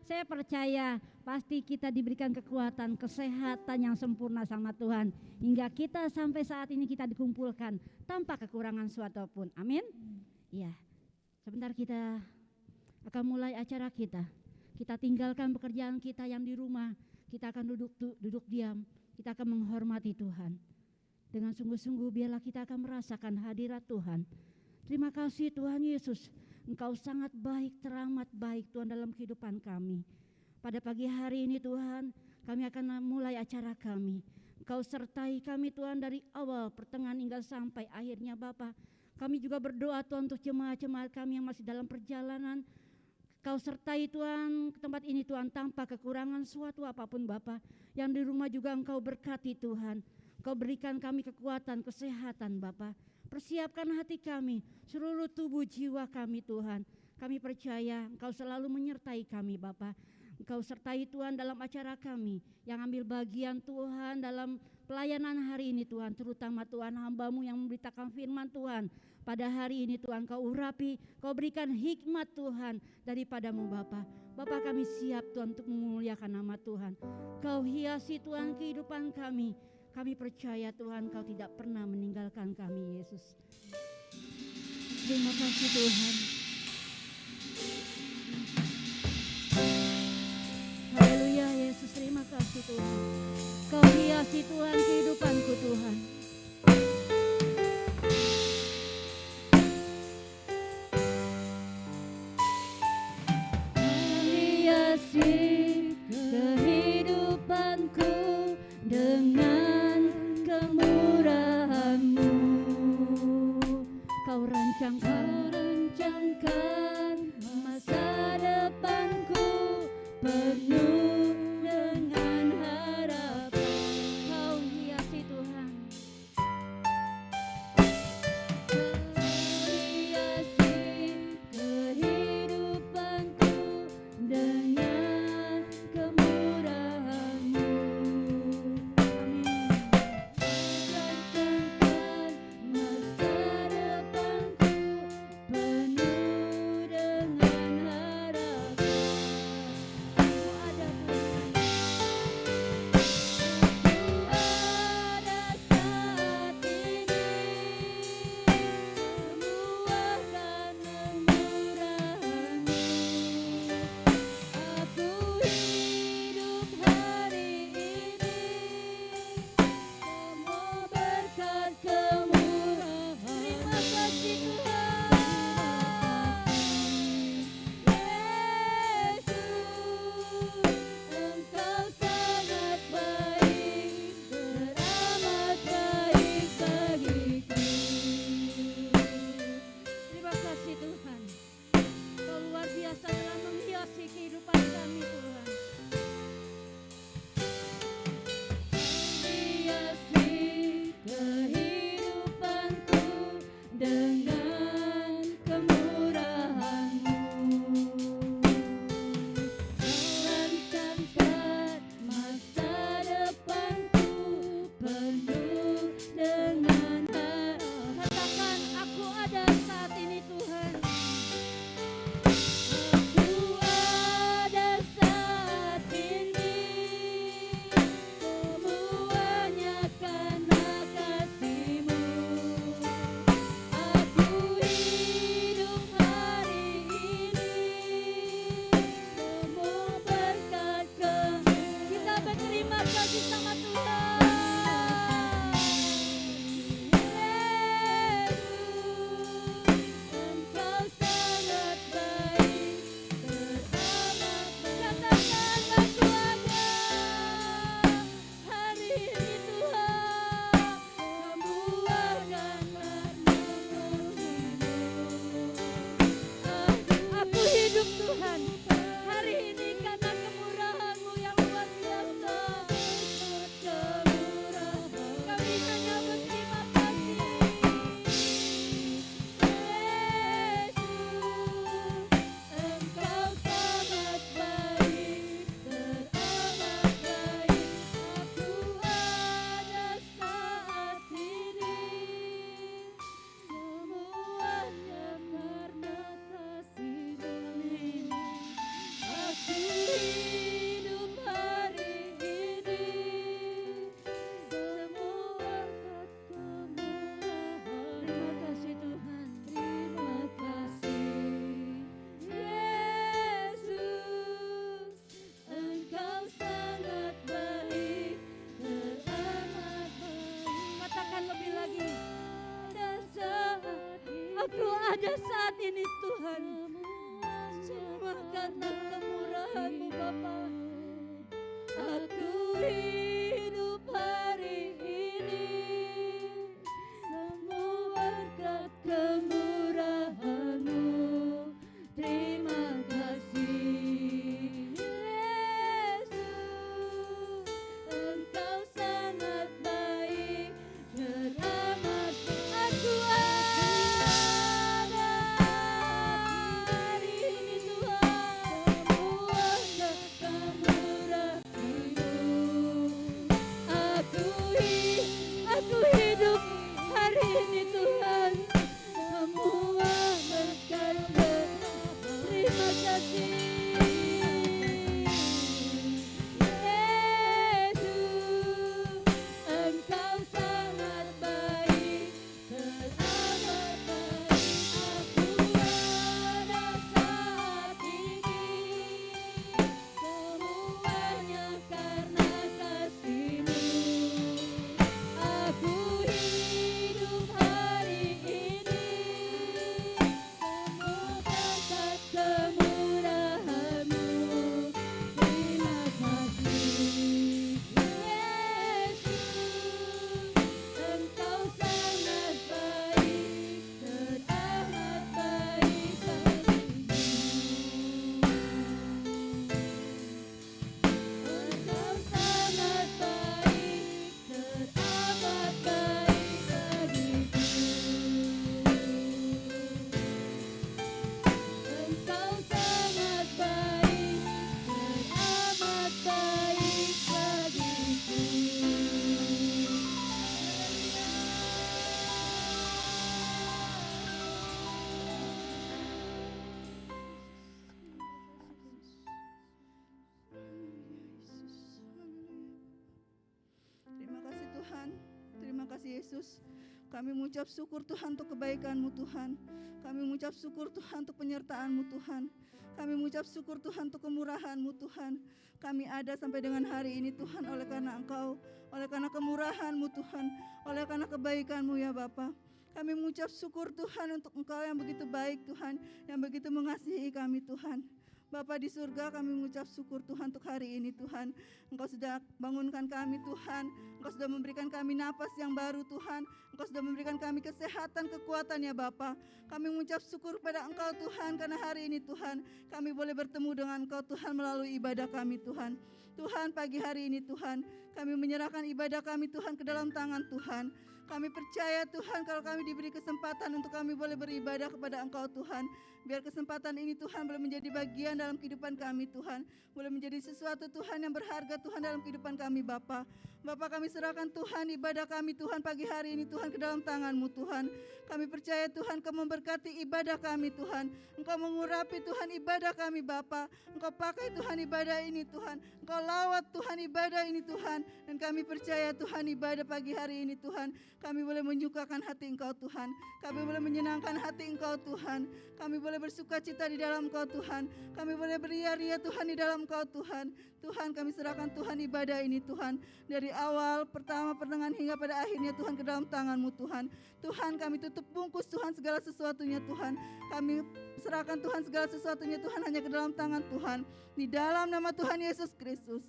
Saya percaya pasti kita diberikan kekuatan, kesehatan yang sempurna sama Tuhan. Hingga kita sampai saat ini kita dikumpulkan tanpa kekurangan suatu pun. Amin. Ya, sebentar kita akan mulai acara kita. Kita tinggalkan pekerjaan kita yang di rumah. Kita akan duduk diam. Kita akan menghormati Tuhan. Dengan sungguh-sungguh biarlah kita akan merasakan hadirat Tuhan. Terima kasih Tuhan Yesus. Engkau sangat baik, teramat baik Tuhan dalam kehidupan kami. Pada pagi hari ini Tuhan, kami akan mulai acara kami. Engkau sertai kami Tuhan dari awal, pertengahan hingga sampai akhirnya Bapa. Kami juga berdoa Tuhan untuk jemaat-jemaat kami yang masih dalam perjalanan. Kau sertai Tuhan ke tempat ini Tuhan tanpa kekurangan suatu apapun Bapa. Yang di rumah juga Engkau berkati Tuhan. Engkau berikan kami kekuatan, kesehatan Bapa. Persiapkan hati kami, seluruh tubuh jiwa kami Tuhan. Kami percaya Engkau selalu menyertai kami Bapa. Engkau sertai Tuhan dalam acara kami yang ambil bagian Tuhan dalam pelayanan hari ini Tuhan. Terutama Tuhan hamba-Mu yang memberitakan firman Tuhan. Pada hari ini Tuhan Kau urapi, Kau berikan hikmat Tuhan daripada-Mu Bapa. Bapa kami siap Tuhan untuk memuliakan nama Tuhan. Kau hiasi Tuhan kehidupan kami. Kami percaya Tuhan Kau tidak pernah meninggalkan kami Yesus. Terima kasih Tuhan. Haleluya Yesus, terima kasih Tuhan. Kau hiasi Tuhan kehidupanku Tuhan. Hiasi kehidupanku dengan kemurahan-Mu. Kau rancangkan masa depanku penuh dengan harapan. Kau hiasi Tuhan. Hiasi kehidupanku dengan kemurahan-Mu. aku ada saat ini Tuhan. Cuma karena kemurahan-Mu Bapa, aku hidup hari ini. Semua berkat kemurahan-Mu. Terima kasih Yesus, Engkau sangat baik dan amat. Aku ada hari ini Tuhan, semua kemurahan-Mu. Aku hidup hari ini Tuhan, semua berkat. Terima kasih Yesus, Engkau sangat baik dan amat baik. Aku ada saat ini, semuanya karena kasih-Mu. Aku hidup hari ini, semua berkat kemurahan-Mu. Terima kasih Yesus, Engkau sangat baik dan amat baik bagiku. Engkau sangat baik dan amat baik bagiku. Engkau sangat baik dan amat baik bagiku. Terima kasih Tuhan, terima kasih Yesus. Kami mengucap syukur Tuhan untuk kebaikan-Mu Tuhan. Kami mengucap syukur Tuhan untuk penyertaan-Mu Tuhan. Kami mengucap syukur Tuhan untuk kemurahan-Mu Tuhan. Kami ada sampai dengan hari ini Tuhan oleh karena Engkau, oleh karena kemurahan-Mu Tuhan, oleh karena kebaikan-Mu ya Bapa. Kami mengucap syukur Tuhan untuk Engkau yang begitu baik Tuhan, yang begitu mengasihi kami Tuhan. Bapa di surga, kami mengucap syukur Tuhan untuk hari ini Tuhan. Engkau sudah bangunkan kami Tuhan. Engkau sudah memberikan kami napas yang baru Tuhan. Engkau sudah memberikan kami kesehatan, kekuatan ya Bapa. Kami mengucap syukur kepada Engkau Tuhan, karena hari ini Tuhan kami boleh bertemu dengan Engkau Tuhan melalui ibadah kami Tuhan. Tuhan, pagi hari ini Tuhan kami menyerahkan ibadah kami Tuhan ke dalam tangan Tuhan. Kami percaya Tuhan kalau kami diberi kesempatan untuk kami boleh beribadah kepada Engkau Tuhan. Biar kesempatan ini Tuhan boleh menjadi bagian dalam kehidupan kami Tuhan. Boleh menjadi sesuatu Tuhan yang berharga Tuhan dalam kehidupan kami Bapa. Bapa, kami serahkan Tuhan ibadah kami Tuhan pagi hari ini Tuhan ke dalam tangan-Mu Tuhan. Kami percaya Tuhan Engkau memberkati ibadah kami Tuhan. Engkau mengurapi Tuhan ibadah kami Bapa. Engkau pakai Tuhan ibadah ini Tuhan. Engkau lawat Tuhan ibadah ini Tuhan. Dan kami percaya Tuhan ibadah pagi hari ini Tuhan, kami boleh menyukakan hati Engkau Tuhan. Kami boleh menyenangkan hati Engkau Tuhan. Kami boleh bersuka cita di dalam Engkau Tuhan. Kami boleh beria-ria Tuhan di dalam Engkau Tuhan. Tuhan, kami serahkan Tuhan ibadah ini Tuhan. Dari awal, pertama, pertengahan hingga pada akhirnya Tuhan ke dalam tangan-Mu Tuhan. Tuhan, kami tutup bungkus Tuhan segala sesuatunya Tuhan. Kami serahkan Tuhan segala sesuatunya Tuhan hanya ke dalam tangan Tuhan. Di dalam nama Tuhan Yesus Kristus.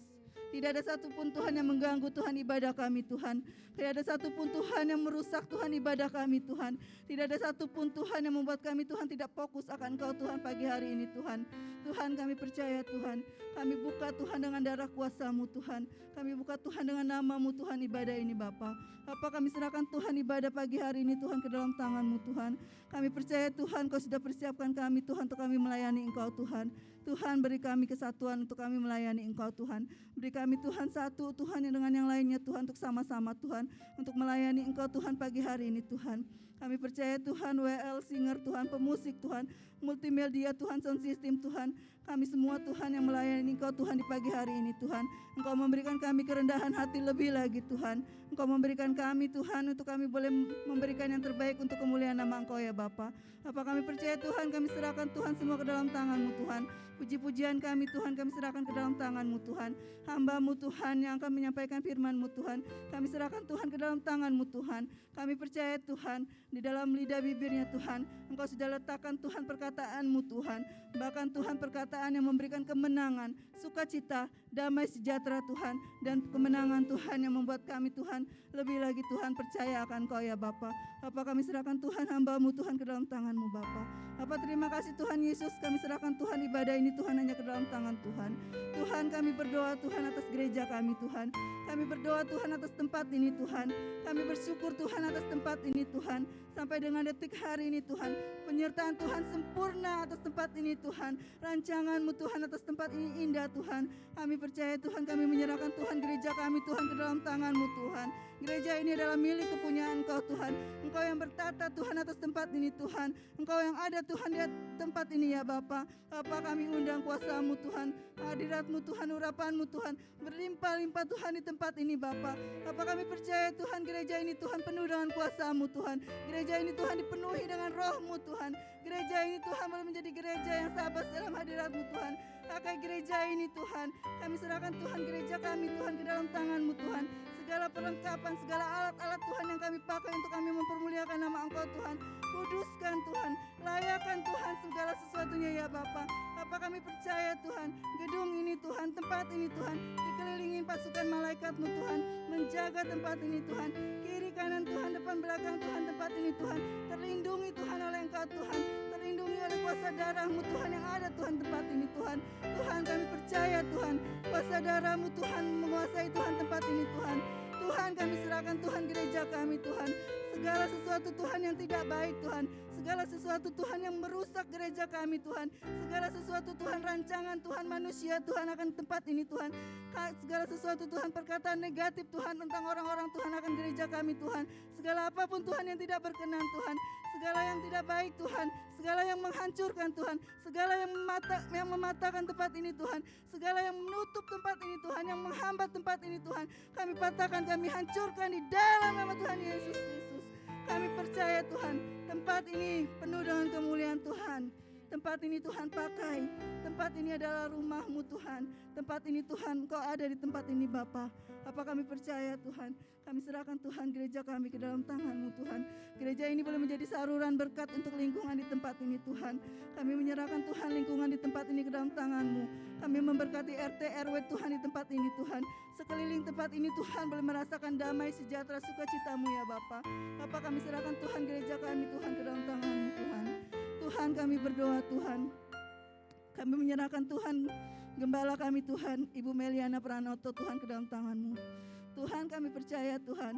Tidak ada satupun Tuhan yang mengganggu Tuhan ibadah kami Tuhan. Tidak ada satupun Tuhan yang merusak Tuhan ibadah kami Tuhan. Tidak ada satupun Tuhan yang membuat kami Tuhan tidak fokus akan Engkau Tuhan pagi hari ini Tuhan. Tuhan, kami percaya Tuhan. Kami buka Tuhan dengan darah kuasa-Mu Tuhan. Kami buka Tuhan dengan nama-Mu Tuhan ibadah ini Bapa. Bapa, kami serahkan Tuhan ibadah pagi hari ini Tuhan ke dalam tangan-Mu Tuhan. Kami percaya Tuhan Kau sudah persiapkan kami Tuhan untuk kami melayani Engkau Tuhan. Tuhan, beri kami kesatuan untuk kami melayani Engkau Tuhan. Beri kami Tuhan satu Tuhan yang dengan yang lainnya Tuhan, untuk sama-sama Tuhan, untuk melayani Engkau Tuhan pagi hari ini Tuhan. Kami percaya Tuhan WL Singer Tuhan, pemusik Tuhan, multimedia Tuhan, sound system Tuhan. kami semua Tuhan yang melayani Engkau Tuhan di pagi hari ini Tuhan. Engkau memberikan kami kerendahan hati lebih lagi Tuhan. Engkau memberikan kami Tuhan untuk kami boleh memberikan yang terbaik untuk kemuliaan nama Engkau ya Bapa. Apa kami percaya Tuhan, kami serahkan Tuhan semua ke dalam tangan-Mu Tuhan. Puji-pujian kami Tuhan, kami serahkan ke dalam tangan-Mu Tuhan. Hamba-Mu Tuhan yang akan menyampaikan firman-Mu Tuhan, kami serahkan Tuhan ke dalam tangan-Mu Tuhan. Kami percaya Tuhan, di dalam lidah bibirnya Tuhan, Engkau sudah letakkan Tuhan perkataan-Mu Tuhan. Bahkan Tuhan perkataan yang memberikan kemenangan, sukacita, damai sejahtera Tuhan, dan kemenangan Tuhan yang membuat kami Tuhan lebih lagi Tuhan percaya akan Kau ya Bapa. Bapa kami serahkan Tuhan hamba-Mu Tuhan ke dalam tangan-Mu Bapa. Bapa terima kasih Tuhan Yesus, kami serahkan Tuhan ibadah ini Tuhan hanya ke dalam tangan Tuhan. Tuhan kami berdoa Tuhan atas gereja kami Tuhan. Kami berdoa Tuhan atas tempat ini Tuhan. Kami bersyukur Tuhan atas tempat ini Tuhan. Sampai dengan detik hari ini Tuhan, penyertaan Tuhan sempurna atas tempat ini Tuhan. Rancangan-Mu Tuhan atas tempat ini indah Tuhan. Kami percaya Tuhan, kami menyerahkan Tuhan gereja kami Tuhan ke dalam tangan-Mu Tuhan. Gereja ini adalah milik kepunyaan Engkau Tuhan. Engkau yang bertata Tuhan atas tempat ini Tuhan. Engkau yang ada Tuhan di tempat ini ya Bapa. Bapa kami undang kuasa-Mu Tuhan, hadirat-Mu Tuhan, urapan-Mu Tuhan, berlimpah-limpah Tuhan di tempat ini Bapa. Bapa kami percaya Tuhan gereja ini Tuhan penuh dengan kuasa-Mu Tuhan. Gereja ini Tuhan dipenuhi dengan roh-Mu Tuhan. Gereja ini Tuhan boleh menjadi gereja yang sabar dalam hadirat-Mu Tuhan. Pakai gereja ini Tuhan, kami serahkan Tuhan gereja kami Tuhan ke dalam tangan-Mu Tuhan. Segala perlengkapan, segala alat-alat Tuhan yang kami pakai untuk kami mempermuliakan nama Engkau Tuhan. Kuduskan Tuhan, layakan Tuhan segala sesuatunya ya Bapa. Bapa kami percaya Tuhan, gedung ini Tuhan, tempat ini Tuhan, dikelilingi pasukan malaikat-Mu Tuhan, menjaga tempat ini Tuhan. Kiri kanan Tuhan, depan belakang Tuhan, tempat ini Tuhan, terlindungi Tuhan oleh Engkau Tuhan. Terlindungi oleh kuasa darah-Mu Tuhan yang ada Tuhan tempat ini Tuhan. Tuhan kami percaya Tuhan, kuasa darah-Mu Tuhan menguasai Tuhan tempat ini Tuhan. Tuhan kami serahkan Tuhan gereja kami Tuhan. Segala sesuatu Tuhan yang tidak baik Tuhan, segala sesuatu Tuhan yang merusak gereja kami Tuhan, segala sesuatu Tuhan rancangan Tuhan manusia Tuhan akan tempat ini Tuhan, segala sesuatu Tuhan perkataan negatif Tuhan tentang orang-orang Tuhan akan gereja kami Tuhan, segala apapun Tuhan yang tidak berkenan Tuhan, segala yang tidak baik Tuhan, segala yang menghancurkan Tuhan, segala yang mematahkan tempat ini Tuhan, segala yang menutup tempat ini Tuhan, yang menghambat tempat ini Tuhan, kami patahkan, kami hancurkan di dalam nama Tuhan Yesus Kristus. Kami percaya Tuhan, tempat ini penuh dengan kemuliaan Tuhan. Tempat ini Tuhan pakai, tempat ini adalah rumah-Mu Tuhan. Tempat ini Tuhan, Engkau ada di tempat ini Bapa. Apa kami percaya Tuhan, kami serahkan Tuhan gereja kami ke dalam tangan-Mu Tuhan. Gereja ini boleh menjadi saluran berkat untuk lingkungan di tempat ini Tuhan. Kami menyerahkan Tuhan lingkungan di tempat ini ke dalam tangan-Mu. Kami memberkati RT RW Tuhan di tempat ini Tuhan. Sekeliling tempat ini Tuhan boleh merasakan damai sejahtera sukacita-Mu ya Bapa. Bapa kami serahkan Tuhan gereja kami Tuhan ke dalam tangan-Mu Tuhan. Tuhan kami berdoa Tuhan. Kami menyerahkan Tuhan gembala kami Tuhan, Ibu Meliana Pranoto Tuhan ke dalam tangan-Mu. Tuhan kami percaya Tuhan,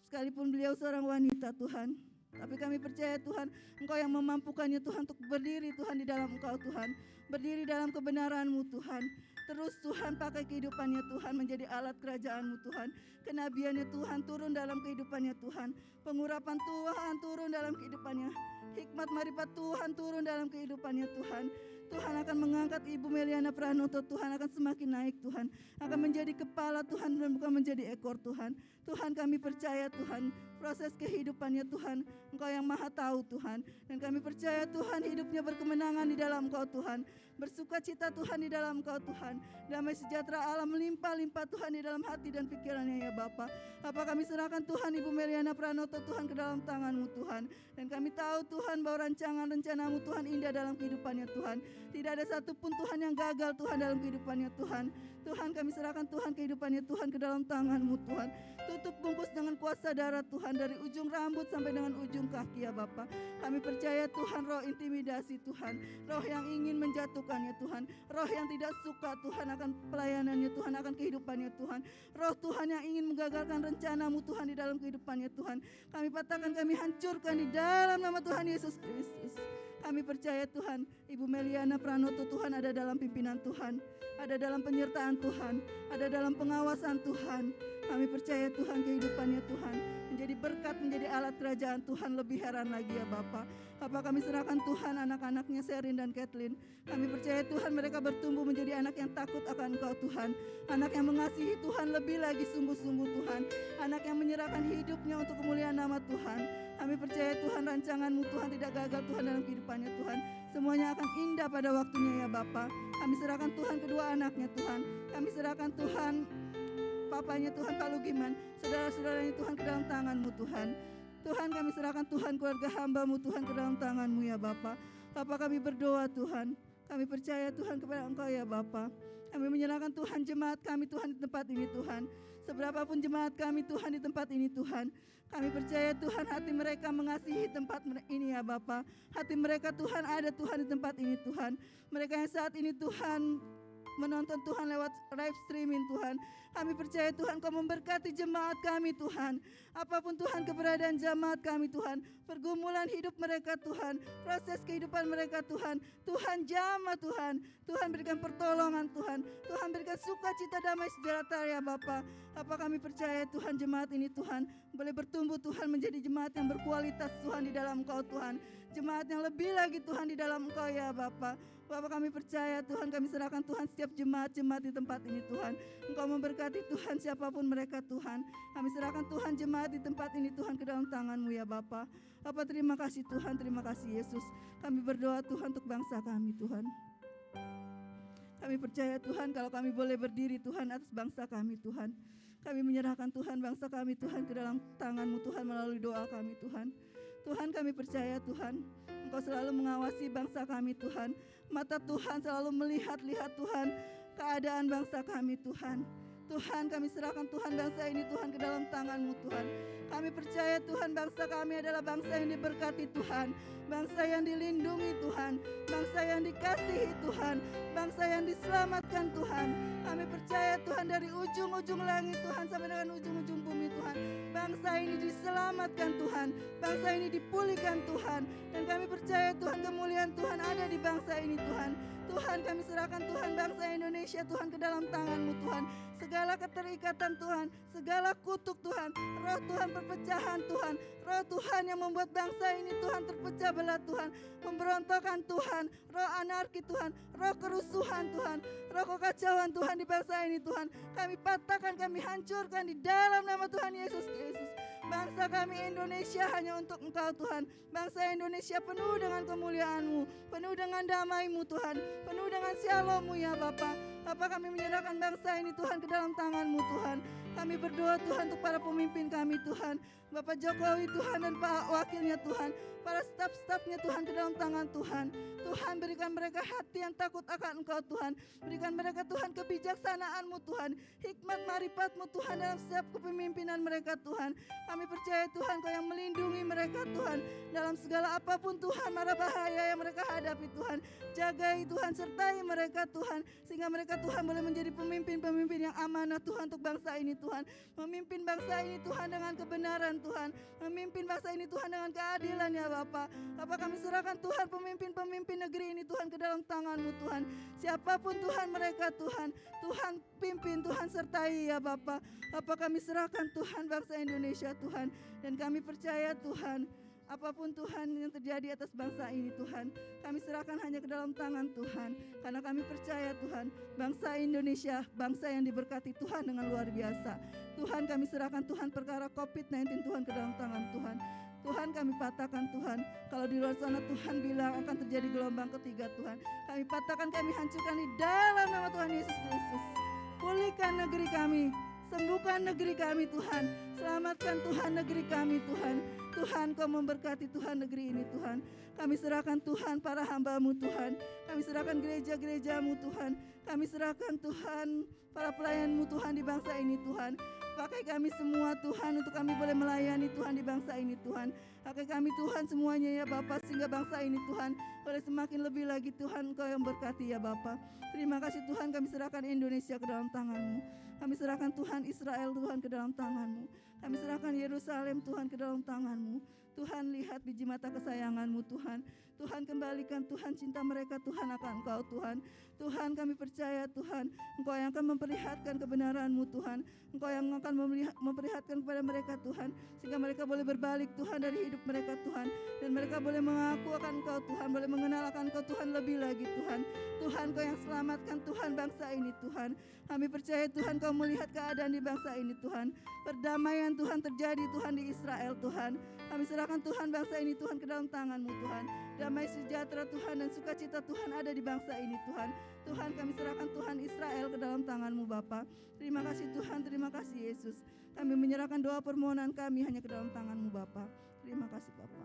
sekalipun beliau seorang wanita Tuhan, tapi kami percaya Tuhan, Engkau yang memampukannya Tuhan untuk berdiri Tuhan di dalam Engkau Tuhan, berdiri dalam kebenaran-Mu Tuhan. Terus Tuhan pakai kehidupannya Tuhan menjadi alat kerajaan-Mu Tuhan. Kenabiannya Tuhan turun dalam kehidupannya Tuhan. Pengurapan Tuhan turun dalam kehidupannya. Hikmat marifat Tuhan turun dalam kehidupannya Tuhan. Tuhan akan mengangkat Ibu Meliana Pranoto, Tuhan akan semakin naik Tuhan. Akan menjadi kepala Tuhan dan bukan menjadi ekor Tuhan. Tuhan kami percaya Tuhan, proses kehidupannya Tuhan, Engkau yang maha tahu Tuhan. Dan kami percaya Tuhan hidupnya berkemenangan di dalam Engkau Tuhan. Bersukacita Tuhan di dalam Engkau Tuhan. Damai sejahtera Allah melimpah-limpah Tuhan di dalam hati dan pikirannya ya Bapa. Apa kami serahkan Tuhan Ibu Meliana Pranoto Tuhan ke dalam tangan-Mu Tuhan. Dan kami tahu Tuhan bahwa rancangan rencana-Mu Tuhan indah dalam kehidupannya Tuhan. Tidak ada satupun Tuhan yang gagal Tuhan dalam kehidupannya Tuhan. Tuhan kami serahkan Tuhan kehidupannya Tuhan ke dalam tangan-Mu Tuhan. Tutup bungkus dengan kuasa darah Tuhan dari ujung rambut sampai dengan ujung kaki ya Bapa. Kami percaya Tuhan roh intimidasi Tuhan, roh yang ingin menjatuhkannya Tuhan, roh yang tidak suka Tuhan akan pelayanannya Tuhan, akan kehidupannya Tuhan, roh Tuhan yang ingin menggagalkan rencana-Mu Tuhan di dalam kehidupannya Tuhan. Kami patahkan, kami hancurkan di dalam nama Tuhan Yesus Kristus. Kami percaya Tuhan, Ibu Meliana Pranoto Tuhan ada dalam pimpinan Tuhan, ada dalam penyertaan Tuhan, ada dalam pengawasan Tuhan. Kami percaya Tuhan kehidupannya Tuhan menjadi berkat menjadi alat kerajaan Tuhan, lebih heran lagi ya Bapa. Bapa, kami serahkan Tuhan anak-anaknya Sherin dan Kathleen. Kami percaya Tuhan mereka bertumbuh menjadi anak yang takut akan Engkau Tuhan, anak yang mengasihi Tuhan lebih lagi sungguh-sungguh Tuhan, anak yang menyerahkan hidupnya untuk kemuliaan nama Tuhan. Kami percaya Tuhan rancangan-Mu Tuhan tidak gagal Tuhan dalam kehidupannya Tuhan. Semuanya akan indah pada waktunya ya Bapa. Kami serahkan Tuhan kedua anaknya Tuhan. Kami serahkan Tuhan papanya Tuhan Pak Lugiman, saudara-saudaranya Tuhan ke dalam tangan-Mu Tuhan. Tuhan, kami serahkan Tuhan keluarga hamba-Mu Tuhan ke dalam tangan-Mu ya Bapa. Bapa, kami berdoa Tuhan. Kami percaya Tuhan kepada Engkau ya Bapa. Kami menyerahkan Tuhan jemaat kami Tuhan di tempat ini Tuhan. Seberapapun jemaat kami Tuhan di tempat ini Tuhan, kami percaya Tuhan hati mereka mengasihi tempat ini ya Bapa. Hati mereka Tuhan ada Tuhan di tempat ini Tuhan. Mereka yang saat ini Tuhan menonton Tuhan lewat live streaming Tuhan, kami percaya Tuhan Kau memberkati jemaat kami Tuhan. Apapun Tuhan keberadaan jemaat kami Tuhan, pergumulan hidup mereka Tuhan, proses kehidupan mereka Tuhan, Tuhan jamah Tuhan, Tuhan berikan pertolongan Tuhan, Tuhan berikan sukacita damai sejahtera ya Bapa. Apa kami percaya Tuhan jemaat ini Tuhan boleh bertumbuh Tuhan menjadi jemaat yang berkualitas Tuhan di dalam Engkau Tuhan, jemaat yang lebih lagi Tuhan di dalam Engkau ya Bapa. Bapa, kami percaya Tuhan, kami serahkan Tuhan setiap jemaat-jemaat di tempat ini Tuhan. Engkau memberkati Tuhan siapapun mereka Tuhan. Kami serahkan Tuhan jemaat di tempat ini Tuhan ke dalam tangan-Mu ya Bapa. Bapa, terima kasih Tuhan, terima kasih Yesus. Kami berdoa Tuhan untuk bangsa kami Tuhan. Kami percaya Tuhan kalau kami boleh berdiri Tuhan atas bangsa kami Tuhan. Kami menyerahkan Tuhan bangsa kami Tuhan ke dalam tangan-Mu Tuhan melalui doa kami Tuhan. Tuhan, kami percaya Tuhan Engkau selalu mengawasi bangsa kami Tuhan. Mata Tuhan selalu melihat-lihat Tuhan keadaan bangsa kami Tuhan. Tuhan, kami serahkan Tuhan bangsa ini Tuhan ke dalam tangan-Mu Tuhan. Kami percaya Tuhan bangsa kami adalah bangsa yang diberkati Tuhan, bangsa yang dilindungi Tuhan, bangsa yang dikasihi Tuhan, bangsa yang diselamatkan Tuhan. Kami percaya Tuhan dari ujung-ujung langit Tuhan sampai dengan ujung-ujung bumi Tuhan, bangsa ini diselamatkan Tuhan, bangsa ini dipulihkan Tuhan. Dan kami percaya Tuhan kemuliaan Tuhan ada di bangsa ini Tuhan. Tuhan, kami serahkan Tuhan bangsa Indonesia Tuhan ke dalam tangan-Mu Tuhan. Segala keterikatan Tuhan, segala kutuk Tuhan, roh Tuhan perpecahan Tuhan, roh Tuhan yang membuat bangsa ini Tuhan terpecah belah Tuhan, pemberontakan Tuhan, roh anarki Tuhan, roh kerusuhan Tuhan, roh kekacauan Tuhan di bangsa ini Tuhan, kami patahkan, kami hancurkan di dalam nama Tuhan Yesus Kristus. Bangsa kami Indonesia hanya untuk Engkau Tuhan. Bangsa Indonesia penuh dengan kemuliaan-Mu, penuh dengan damai-Mu Tuhan, penuh dengan shalom-Mu ya Bapa. Bapa, kami menyerahkan bangsa ini Tuhan ke dalam tangan-Mu Tuhan. Kami berdoa Tuhan untuk para pemimpin kami Tuhan, Bapak Jokowi Tuhan dan Pak Wakilnya Tuhan, para staf-stafnya Tuhan ke dalam tangan Tuhan. Tuhan, berikan mereka hati yang takut akan Engkau Tuhan. Berikan mereka Tuhan kebijaksanaan-Mu Tuhan, hikmat marifat-Mu Tuhan dalam setiap kepemimpinan mereka Tuhan. Kami percaya Tuhan Kau yang melindungi mereka Tuhan dalam segala apapun Tuhan, mara bahaya yang mereka hadapi Tuhan. Jagai Tuhan, sertai mereka Tuhan, sehingga mereka Tuhan boleh menjadi pemimpin-pemimpin yang amanah Tuhan untuk bangsa ini Tuhan. Memimpin bangsa ini Tuhan dengan kebenaran Tuhan, memimpin bangsa ini Tuhan dengan keadilan ya Bapa. Bapa, kami serahkan Tuhan pemimpin-pemimpin negeri ini Tuhan ke dalam tangan-Mu Tuhan. Siapapun Tuhan mereka Tuhan, Tuhan pimpin, Tuhan sertai ya Bapa. Bapa, kami serahkan Tuhan bangsa Indonesia Tuhan, dan kami percaya Tuhan apapun Tuhan yang terjadi atas bangsa ini Tuhan, kami serahkan hanya ke dalam tangan Tuhan. Karena kami percaya Tuhan, bangsa Indonesia, bangsa yang diberkati Tuhan dengan luar biasa. Tuhan, kami serahkan Tuhan perkara COVID-19 Tuhan ke dalam tangan Tuhan. Tuhan, kami patahkan Tuhan, kalau di luar sana Tuhan bilang akan terjadi gelombang ketiga Tuhan, kami patahkan, kami hancurkan di dalam nama Tuhan Yesus Kristus. Pulihkan negeri kami, sembuhkan negeri kami Tuhan, selamatkan Tuhan negeri kami Tuhan. Tuhan, Kau memberkati Tuhan negeri ini Tuhan. Kami serahkan Tuhan para hamba-Mu Tuhan, kami serahkan gereja-gereja-Mu Tuhan, kami serahkan Tuhan para pelayan-Mu Tuhan di bangsa ini Tuhan. Pakai kami semua Tuhan untuk kami boleh melayani Tuhan di bangsa ini Tuhan. Pakai kami Tuhan semuanya ya Bapa, sehingga bangsa ini Tuhan boleh semakin lebih lagi Tuhan Kau yang berkati ya Bapa. Terima kasih Tuhan, kami serahkan Indonesia ke dalam tangan-Mu. Kami serahkan Tuhan Israel Tuhan ke dalam tangan-Mu. Kami serahkan Yerusalem Tuhan ke dalam tangan-Mu. Tuhan, lihat biji mata kesayangan-Mu Tuhan. Tuhan, kembalikan Tuhan cinta mereka Tuhan akan Engkau Tuhan. Tuhan, kami percaya Tuhan, Engkau yang akan memperlihatkan kebenaran-Mu Tuhan. Engkau yang akan memperlihatkan kepada mereka Tuhan, sehingga mereka boleh berbalik Tuhan dari hidup mereka Tuhan. Dan mereka boleh mengaku akan Engkau Tuhan, boleh mengenal akan Engkau Tuhan lebih lagi Tuhan. Tuhan, Engkau yang selamatkan Tuhan bangsa ini Tuhan. Kami percaya Tuhan, Kau melihat keadaan di bangsa ini Tuhan. Perdamaian Tuhan terjadi Tuhan di Israel Tuhan. Kami serahkan Tuhan bangsa ini Tuhan ke dalam tangan-Mu Tuhan. Damai sejahtera Tuhan dan sukacita Tuhan ada di bangsa ini Tuhan. Tuhan, kami serahkan Tuhan Israel ke dalam tangan-Mu Bapa. Terima kasih Tuhan, terima kasih Yesus. Kami menyerahkan doa permohonan kami hanya ke dalam tangan-Mu Bapa. Terima kasih Bapa.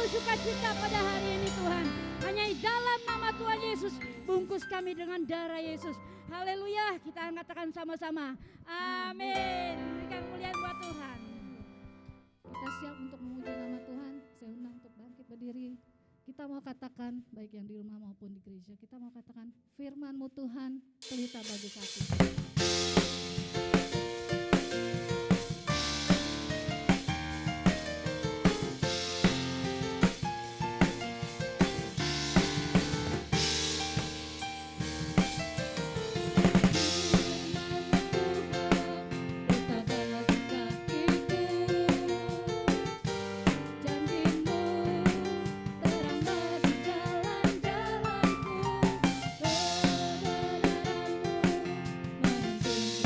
Sukacita pada hari ini Tuhan. Hanya di dalam nama Tuhan Yesus, bungkus kami dengan darah Yesus. Haleluya, kita katakan sama-sama. Amin. Berikan kemuliaan buat Tuhan. Kita siap untuk memuji nama Tuhan. Saya undang untuk bangkit berdiri. Kita mau katakan, baik yang di rumah maupun di gereja, kita mau katakan, firman-Mu Tuhan, pelita bagi kaki. Janji-Mu terang bagi jalan-jalanku, kebenaran-Mu menuntun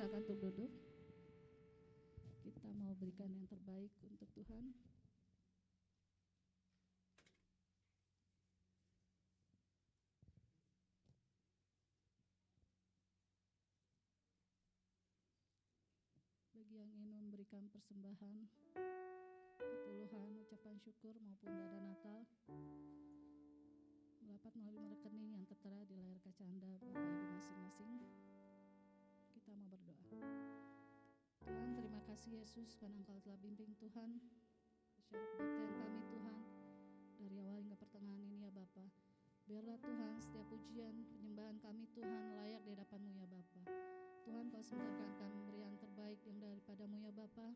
silakan untuk duduk. Kita mau berikan yang terbaik untuk Tuhan. Bagi yang ingin memberikan persembahan, perpuluhan, ucapan syukur maupun dana Natal, dapat melalui rekening yang tertera di layar kaca Anda, Bapak Ibu masing-masing. Kita mau berdoa. Tuhan, terima kasih Yesus karena Engkau telah bimbing Tuhan secara kebaktian kami Tuhan dari awal hingga pertengahan ini ya Bapa. Biarlah Tuhan setiap pujian penyembahan kami Tuhan layak di hadapan-Mu ya Bapa. Tuhan, Kau sebentar akan memberi yang terbaik yang daripadamu ya Bapa.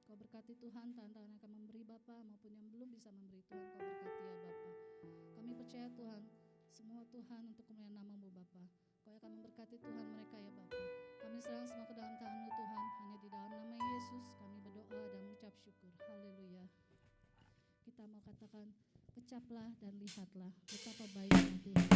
Kau berkati Tuhan, tantangan yang akan memberi Bapa maupun yang belum bisa memberi Tuhan, Kau berkati ya Bapa. Kami percaya Tuhan, semua Tuhan untuk kemuliaan nama-Mu Bapa. Kau akan memberkati Tuhan mereka ya Bapa. Kami serahkan semua ke dalam tangan-Mu Tuhan, hanya di dalam nama Yesus kami berdoa dan mengucap syukur. Haleluya. Kita mau katakan, kecaplah dan lihatlah betapa baiknya Tuhan.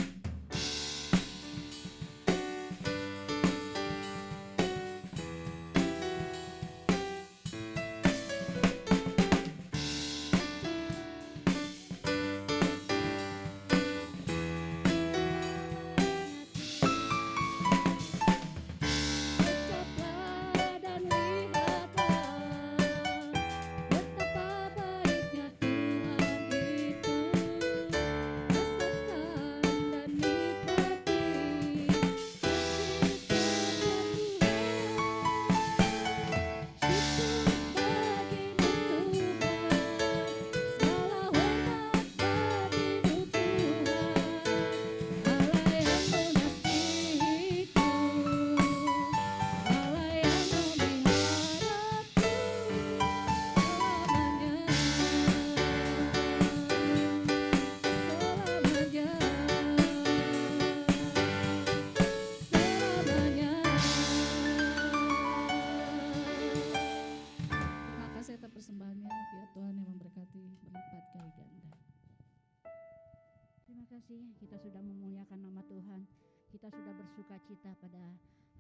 Kita sudah memuliakan nama Tuhan. Kita sudah bersuka cita pada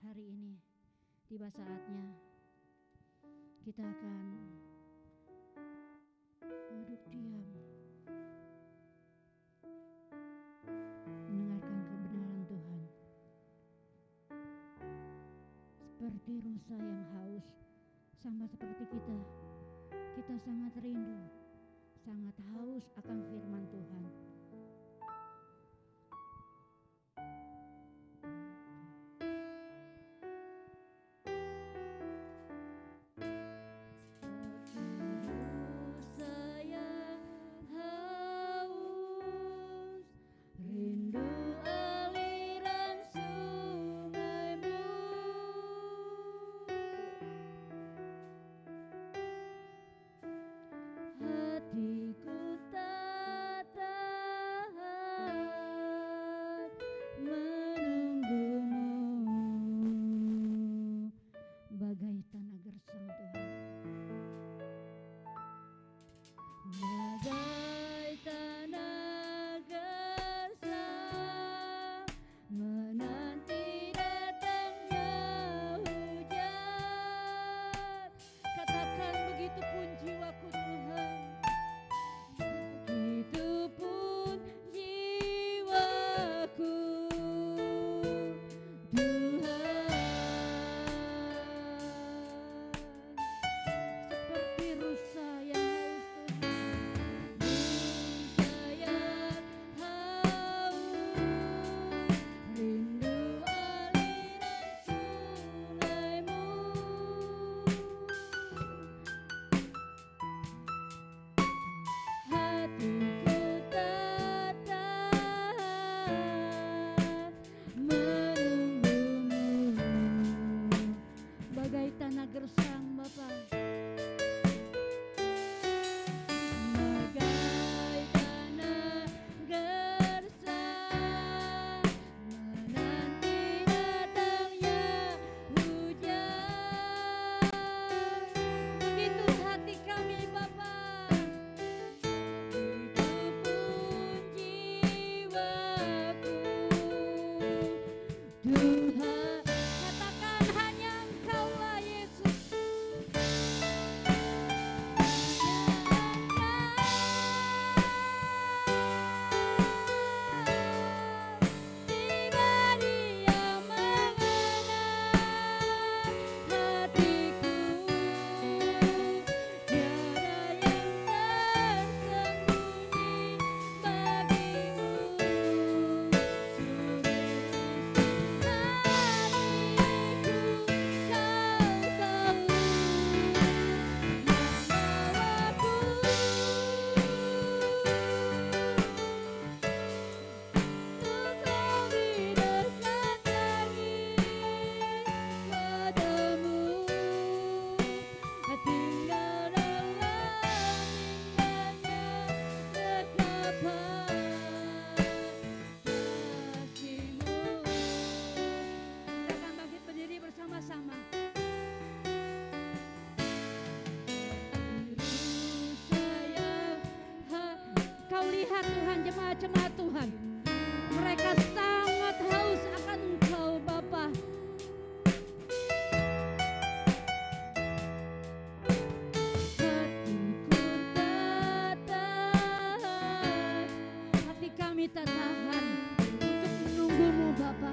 hari ini. Tiba saatnya kita akan duduk diam, mendengarkan kebenaran Tuhan. Seperti rusa yang haus, sama seperti kita. Kita sangat rindu, sangat haus akan firman Tuhan. Tuhan, katakan hanya Engkau lihat Tuhan jemaat-jemaat Tuhan, mereka sangat haus akan Engkau Bapa. Hati kami tak tahan untuk menunggumu Bapa.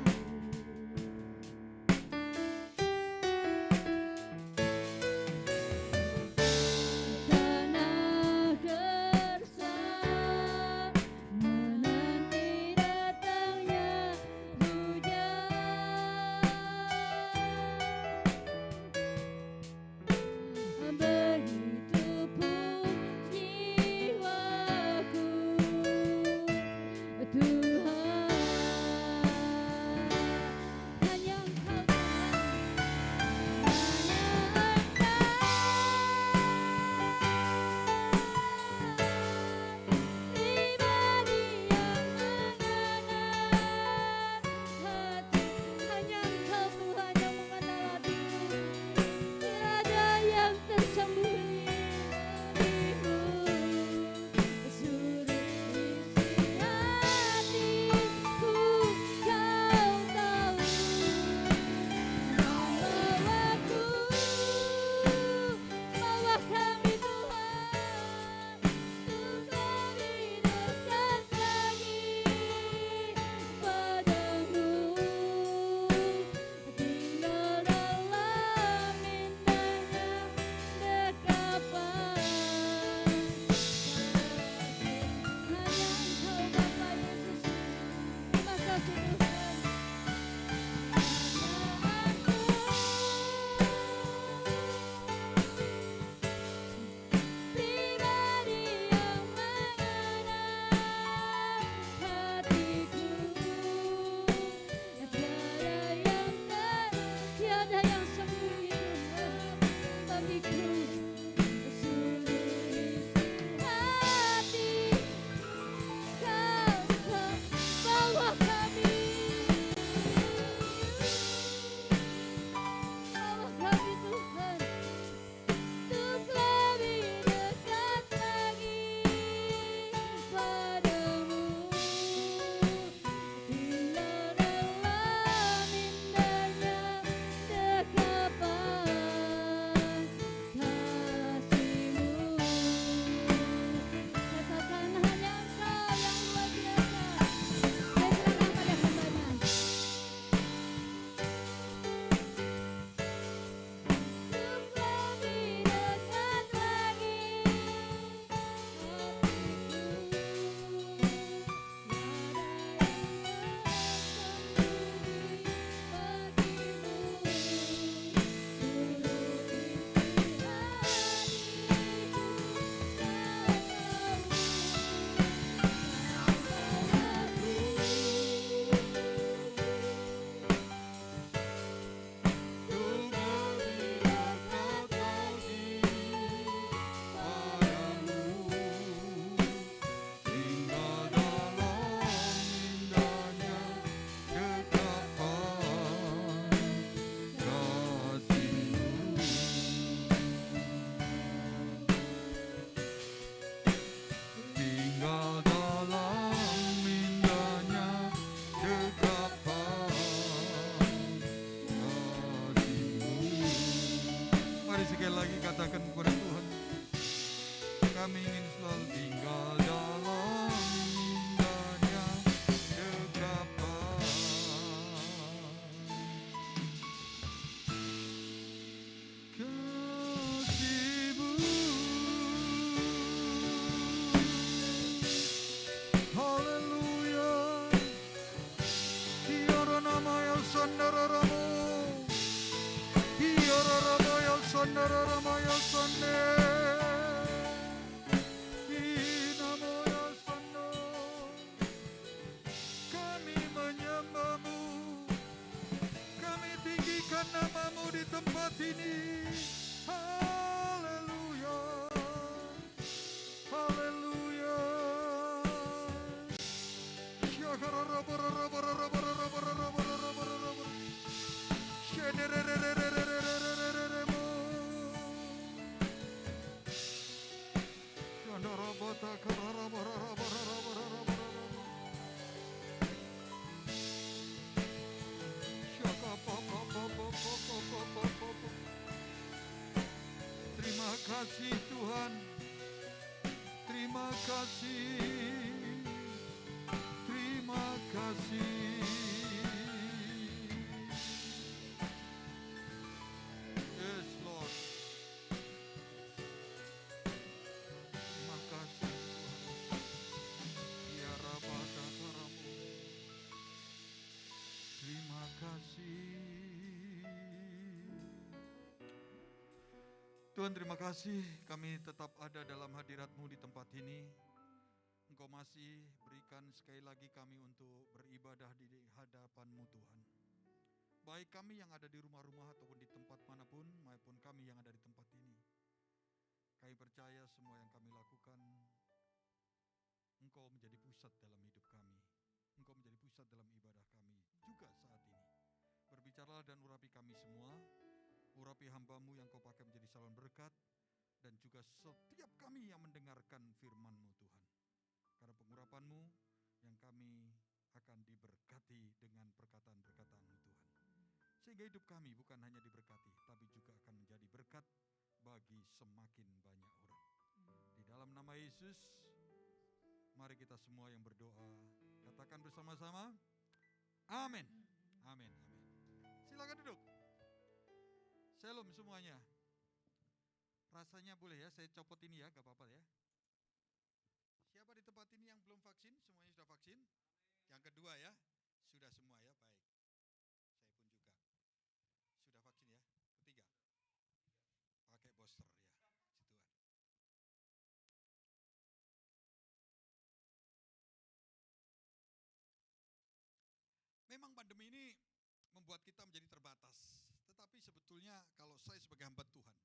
kami ingin selalu tinggal dalam indahnya dekapan. Kasih-Mu, haleluya. Tiara nama yang sandara ramu, tiara nama yang sandara rama yang sandara. Namamu di tempat ini, haleluya, haleluya. kasih Tuhan. Terima kasih. Terima kasih. Yes, Lord. Terima kasih. Ya Rabada Karamu. Terima kasih. Tuhan, terima kasih kami tetap ada dalam hadirat-Mu di tempat ini. Engkau masih berikan sekali lagi kami untuk beribadah di hadapan-Mu Tuhan. Baik kami yang ada di rumah-rumah ataupun di tempat manapun, maupun kami yang ada di tempat ini. Kami percaya semua yang kami lakukan, Engkau menjadi pusat dalam hidup kami. Engkau menjadi pusat dalam ibadah kami juga saat ini. Berbicaralah dan urapi kami semua. Urapi hamba-Mu yang Kau pakai menjadi salon berkat, dan juga setiap kami yang mendengarkan firman-Mu Tuhan. Karena pengurapan-Mu yang kami akan diberkati dengan perkataan-perkataan-Mu Tuhan. Sehingga hidup kami bukan hanya diberkati, tapi juga akan menjadi berkat bagi semakin banyak orang. Di dalam nama Yesus, mari kita semua yang berdoa, katakan bersama-sama, amin. Amin, amin. Silakan duduk. Shalom semuanya. Rasanya boleh ya, saya copot ini ya, gak apa-apa ya. Siapa di tempat ini yang belum vaksin? Semuanya sudah vaksin? Yang kedua ya, sudah semua ya, baik. Saya pun juga. Sudah vaksin ya, ketiga. Pakai booster ya, puji Tuhan. Memang pandemi ini membuat kita menjadi terbatas. Tetapi sebetulnya kalau saya sebagai hamba Tuhan,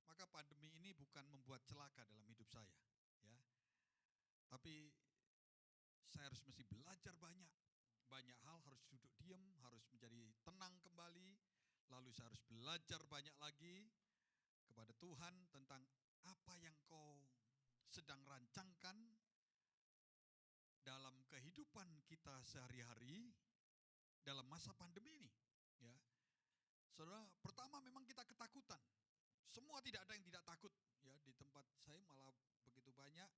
maka pandemi ini bukan membuat celaka dalam hidup saya, ya. Tapi saya harus mesti belajar banyak hal, harus duduk diam, harus menjadi tenang kembali. Lalu saya harus belajar banyak lagi kepada Tuhan tentang apa yang Kau sedang rancangkan dalam kehidupan kita sehari-hari dalam masa pandemi ini, ya. Saudara, pertama memang kita ketakutan. Semua tidak ada yang tidak takut, ya. Di tempat saya malah begitu banyak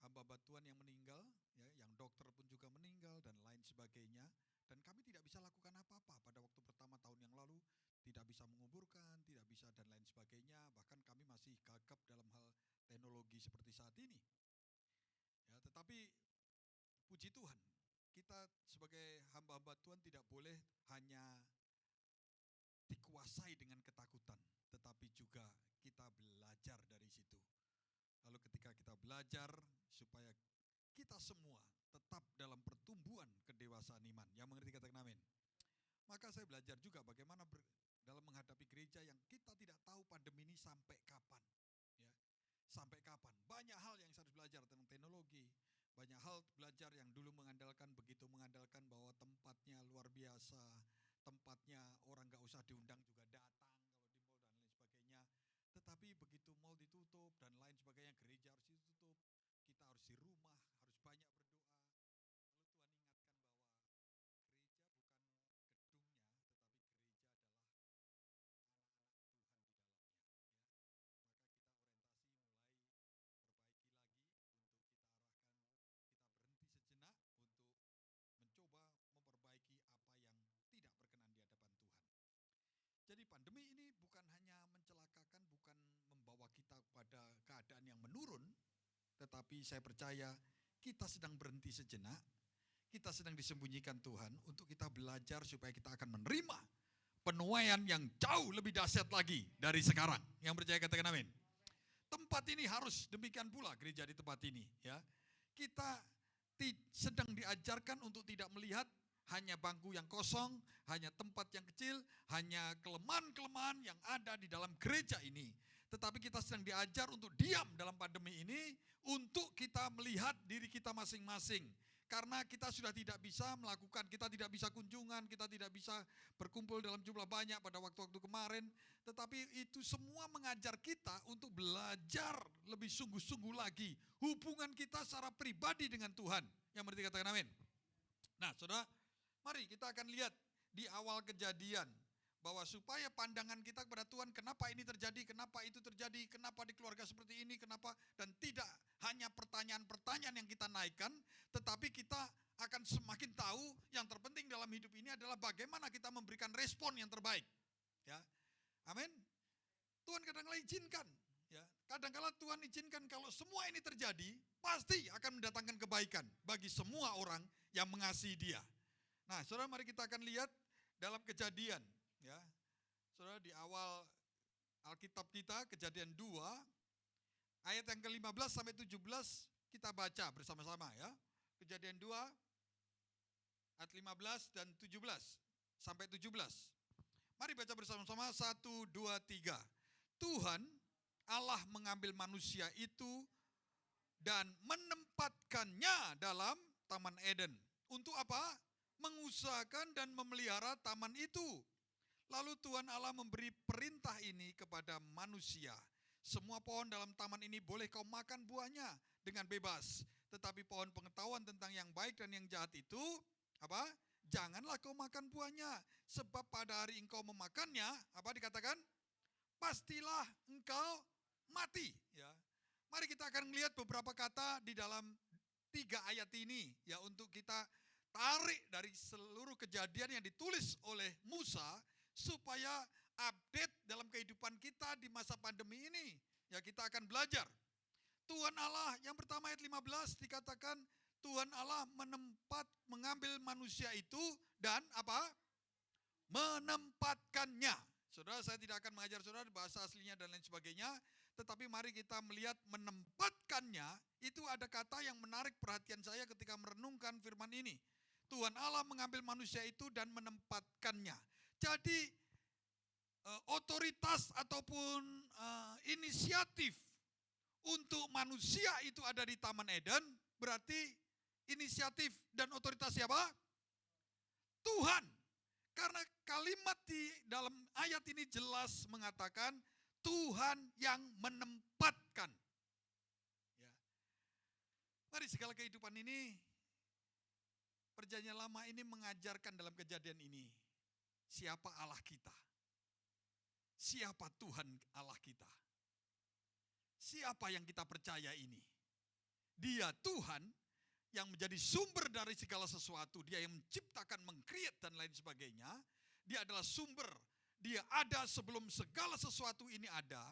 hamba-hamba Tuhan yang meninggal, ya, yang dokter pun juga meninggal dan lain sebagainya. Dan kami tidak bisa lakukan apa-apa pada waktu pertama tahun yang lalu, tidak bisa menguburkan, tidak bisa dan lain sebagainya. Bahkan kami masih gagap dalam hal teknologi seperti saat ini. Ya, tetapi puji Tuhan, kita sebagai hamba-hamba Tuhan tidak boleh hanya dikuasai dengan ketakutan, tetapi juga kita belajar dari situ. Lalu ketika kita belajar supaya kita semua tetap dalam pertumbuhan kedewasaan iman, yang mengerti katakan amin. Maka saya belajar juga bagaimana dalam menghadapi gereja yang kita tidak tahu pandemi ini sampai kapan, ya. Sampai kapan? Banyak hal yang saya harus belajar tentang teknologi. Banyak hal belajar yang dulu begitu mengandalkan bahwa tempatnya luar biasa, tempatnya orang gak usah diundang juga datang kalau di mall dan lain sebagainya. Tetapi begitu mall ditutup dan lain sebagainya, gereja harus ditutup, kita harus di rumah, harus banyak berdoa. Lalu Tuhan ingatkan bahwa gereja bukan gedungnya, tetapi gereja adalah jadi pandemi ini bukan hanya mencelakakan, bukan membawa kita pada keadaan yang menurun, tetapi saya percaya kita sedang berhenti sejenak, kita sedang disembunyikan Tuhan untuk kita belajar supaya kita akan menerima penuaian yang jauh lebih dahsyat lagi dari sekarang. Yang percaya katakan amin. Tempat ini harus demikian pula gereja di tempat ini, ya. Kita sedang diajarkan untuk tidak melihat hanya bangku yang kosong, hanya tempat yang kecil, hanya kelemahan-kelemahan yang ada di dalam gereja ini. Tetapi kita sedang diajar untuk diam dalam pandemi ini, untuk kita melihat diri kita masing-masing. Karena kita sudah tidak bisa melakukan, kita tidak bisa kunjungan, kita tidak bisa berkumpul dalam jumlah banyak pada waktu-waktu kemarin. Tetapi itu semua mengajar kita untuk belajar lebih sungguh-sungguh lagi hubungan kita secara pribadi dengan Tuhan. Yang berarti katakan amin. Nah, saudara, mari kita akan lihat di awal Kejadian bahwa supaya pandangan kita kepada Tuhan, kenapa ini terjadi, kenapa itu terjadi, kenapa naikkan, tetapi kita akan semakin tahu yang terpenting dalam hidup ini adalah bagaimana kita memberikan respon yang terbaik. Ya, amin. Tuhan kadang-kala izinkan. Ya, kadang-kala Tuhan izinkan kalau semua ini terjadi, pasti akan mendatangkan kebaikan bagi semua orang yang mengasihi Dia. Nah, saudara, mari kita akan lihat dalam Kejadian. Ya, saudara, di awal Alkitab kita, Kejadian 2, ayat yang ke-15 sampai 17, kita baca bersama-sama ya. Kejadian 2, ayat 15 dan 17 sampai 17. Mari baca bersama-sama, 1, 2, 3. Tuhan Allah mengambil manusia itu dan menempatkannya dalam Taman Eden. Untuk apa? Mengusahakan dan memelihara taman itu. Lalu Tuhan Allah memberi perintah ini kepada manusia. Semua pohon dalam taman ini boleh kau makan buahnya dengan bebas. Tetapi pohon pengetahuan tentang yang baik dan yang jahat itu, apa? Janganlah kau makan buahnya. Sebab pada hari engkau memakannya, apa dikatakan? Pastilah engkau mati. Ya. Mari kita akan melihat beberapa kata di dalam 3 ayat ini. Ya, untuk kita tarik dari seluruh kejadian yang ditulis oleh Musa, supaya update dalam kehidupan kita di masa pandemi ini. Ya, kita akan belajar. Tuhan Allah, yang pertama ayat 15 dikatakan, Tuhan Allah mengambil manusia itu dan apa? Menempatkannya. Saudara, saya tidak akan mengajar saudara bahasa aslinya dan lain sebagainya, tetapi mari kita melihat menempatkannya. Itu ada kata yang menarik perhatian saya ketika merenungkan firman ini. Tuhan Allah mengambil manusia itu dan menempatkannya. Jadi otoritas ataupun inisiatif untuk manusia itu ada di Taman Eden, berarti inisiatif dan otoritas siapa? Tuhan. Karena kalimat di dalam ayat ini jelas mengatakan Tuhan yang menempatkan. Ya. Mari, segala kehidupan ini, Perjanjian Lama ini mengajarkan dalam kejadian ini, siapa Allah kita? Siapa Tuhan Allah kita? Siapa yang kita percaya ini? Dia Tuhan yang menjadi sumber dari segala sesuatu. Dia yang menciptakan, meng-create dan lain sebagainya. Dia adalah sumber. Dia ada sebelum segala sesuatu ini ada.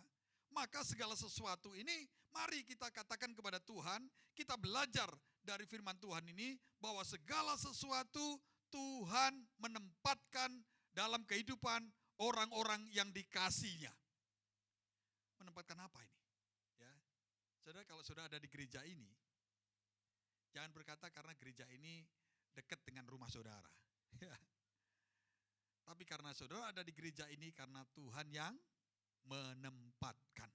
Maka segala sesuatu ini, mari kita katakan kepada Tuhan, kita belajar dari firman Tuhan ini, bahwa segala sesuatu Tuhan menempatkan dalam kehidupan orang-orang yang dikasihinya. Menempatkan apa ini? Ya, saudara, kalau saudara ada di gereja ini, jangan berkata karena gereja ini dekat dengan rumah saudara. Ya. Tapi karena saudara ada di gereja ini karena Tuhan yang menempatkan.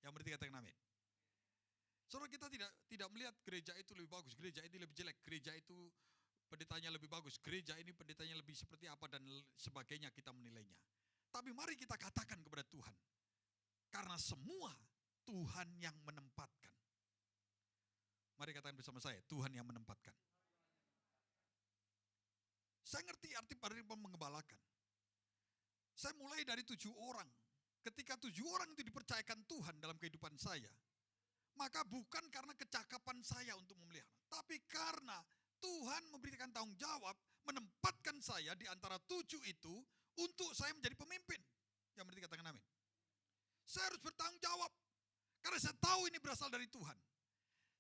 Yang berarti katakan amin. Saudara, kita tidak melihat gereja itu lebih bagus, gereja ini lebih jelek, gereja itu pendetanya lebih bagus, gereja ini pendetanya lebih seperti apa dan sebagainya, kita menilainya. Tapi mari kita katakan kepada Tuhan, karena semua Tuhan yang menempatkan. Mari katakan bersama saya, Tuhan yang menempatkan. Saya ngerti arti mengembalakan. Saya mulai dari 7 orang. Ketika 7 orang itu dipercayakan Tuhan dalam kehidupan saya, maka bukan karena kecakapan saya untuk memelihara, tapi karena Tuhan memberikan tanggung jawab, menempatkan saya di antara 7 itu untuk saya menjadi pemimpin. Yang berarti katakan amin. Saya harus bertanggung jawab, karena saya tahu ini berasal dari Tuhan.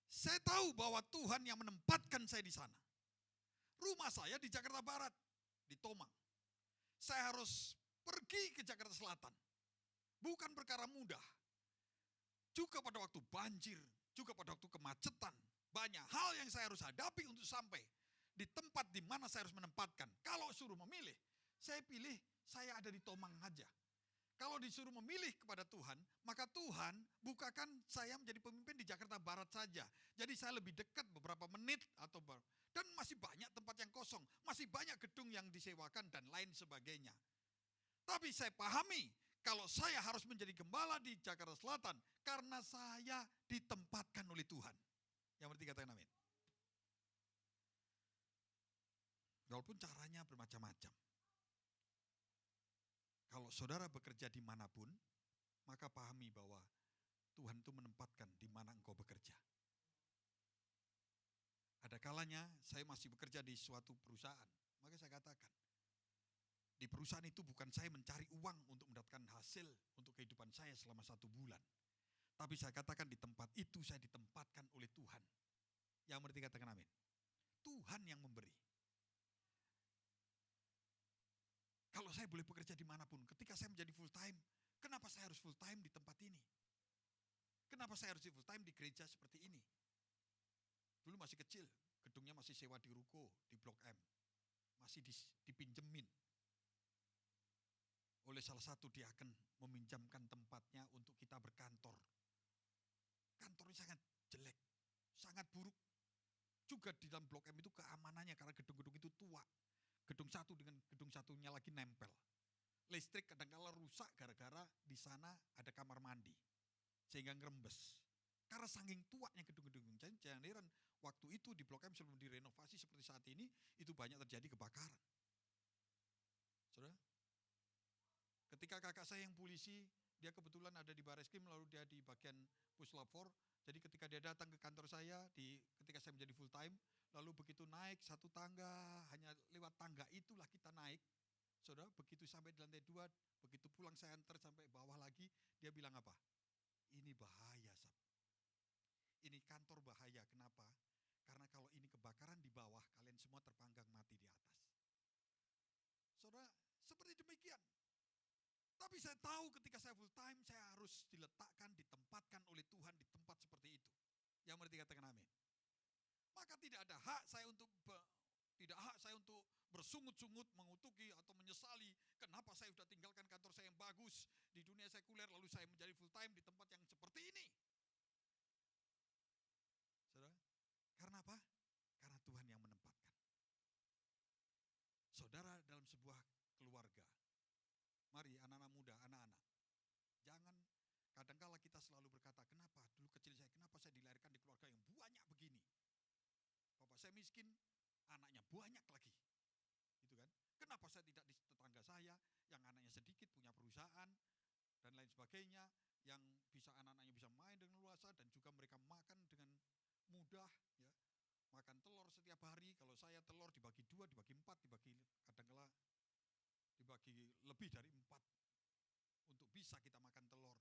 Saya tahu bahwa Tuhan yang menempatkan saya di sana. Rumah saya di Jakarta Barat, di Tomang. Saya harus pergi ke Jakarta Selatan. Bukan perkara mudah. Juga pada waktu banjir, juga pada waktu kemacetan. Banyak hal yang saya harus hadapi untuk sampai di tempat di mana saya harus menempatkan. Kalau suruh memilih, saya pilih saya ada di Tomang aja. Kalau disuruh memilih kepada Tuhan, maka Tuhan bukakan saya menjadi pemimpin di Jakarta Barat saja. Jadi saya lebih dekat beberapa menit atau dan masih banyak tempat yang kosong, masih banyak gedung yang disewakan dan lain sebagainya. Tapi saya pahami kalau saya harus menjadi gembala di Jakarta Selatan karena saya ditempatkan oleh Tuhan. Yang berarti katakan amin. Walaupun caranya bermacam-macam. Kalau saudara bekerja dimanapun, maka pahami bahwa Tuhan itu menempatkan di mana engkau bekerja. Ada kalanya saya masih bekerja di suatu perusahaan. Maka saya katakan, di perusahaan itu bukan saya mencari uang untuk mendapatkan hasil untuk kehidupan saya selama 1 bulan. Tapi saya katakan di tempat itu saya ditempatkan oleh Tuhan. Yang mengerti katakan amin. Tuhan yang memberi. Kalau saya boleh bekerja dimanapun, ketika saya menjadi full time, kenapa saya harus full time di tempat ini? Kenapa saya harus full time di gereja seperti ini? Dulu masih kecil, gedungnya masih sewa di ruko, di Blok M. Masih dipinjemin. Oleh salah satu diaken meminjamkan tempatnya untuk kita berkantor. Kantornya sangat jelek, sangat buruk. Juga di dalam Blok M itu keamanannya karena gedung-gedung itu tua. Gedung satu dengan gedung satunya lagi nempel. Listrik kadang-kala rusak gara-gara di sana ada kamar mandi. Sehingga ngerembes. Karena saking tuanya gedung-gedung. Jangan heran waktu itu di Blok M sebelum direnovasi seperti saat ini, itu banyak terjadi kebakaran. Saudara? Ketika kakak saya yang polisi, dia kebetulan ada di Bareskrim, lalu dia di bagian Puslap 4. Jadi ketika dia datang ke kantor saya, ketika saya menjadi full time, lalu begitu naik satu tangga, hanya lewat tangga itulah kita naik. Saudara, begitu sampai di lantai 2, begitu pulang saya antar sampai bawah lagi, dia bilang apa? Ini bahaya, Sab. Ini kantor bahaya, kenapa? Karena kalau ini kebakaran di bawah, kalian semua terpanggang mati di atas. Saudara, seperti demikian. Tapi saya tahu ketika saya full time, saya harus diletakkan, ditempatkan oleh Tuhan di tempat seperti itu. Yang mengerti katakan amin. Maka tidak ada hak saya untuk bersungut-sungut, mengutuki atau menyesali kenapa saya sudah tinggalkan kantor saya yang bagus di dunia sekuler lalu saya menjadi full time di tempat yang seperti ini. Saudara, karena apa? Karena Tuhan yang menempatkan. Saudara, dalam sebuah keluarga, mari anak-anak muda, anak-anak, jangan kadangkala kita selalu berkata, kenapa dulu kecil saya, kenapa saya dilahirkan di keluarga yang banyak begini? Bapak saya miskin, anaknya banyak lagi. Gitu kan? Kenapa saya tidak di tetangga saya yang anaknya sedikit punya perusahaan dan lain sebagainya, yang bisa anak-anaknya bisa main dengan luasa dan juga mereka makan dengan mudah, ya. Makan telur setiap hari, kalau saya telur dibagi 2, dibagi 4, dibagi kadangkala dibagi lebih dari 4 untuk bisa kita makan telur.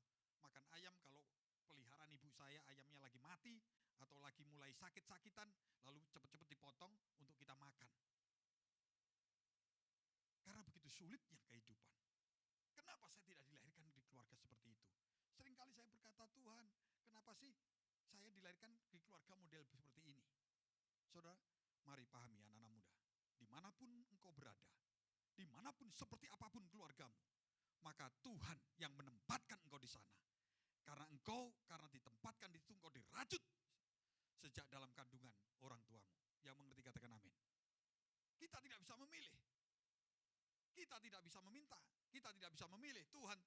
Makan ayam kalau peliharaan ibu saya ayamnya lagi mati atau lagi mulai sakit-sakitan, lalu cepat-cepat dipotong untuk kita makan. Karena begitu sulitnya kehidupan. Kenapa saya tidak dilahirkan di keluarga seperti itu? Seringkali saya berkata, Tuhan, kenapa sih saya dilahirkan di keluarga model seperti ini? Saudara, mari pahami anak-anak muda. Dimanapun engkau berada, dimanapun seperti apapun keluargamu, maka Tuhan yang menempatkan engkau di sana. Karena ditempatkan di situ engkau dirajut sejak dalam kandungan orang tuamu. Yang mengerti katakan amin. Kita tidak bisa memilih. Kita tidak bisa meminta. Kita tidak bisa memilih. Tuhan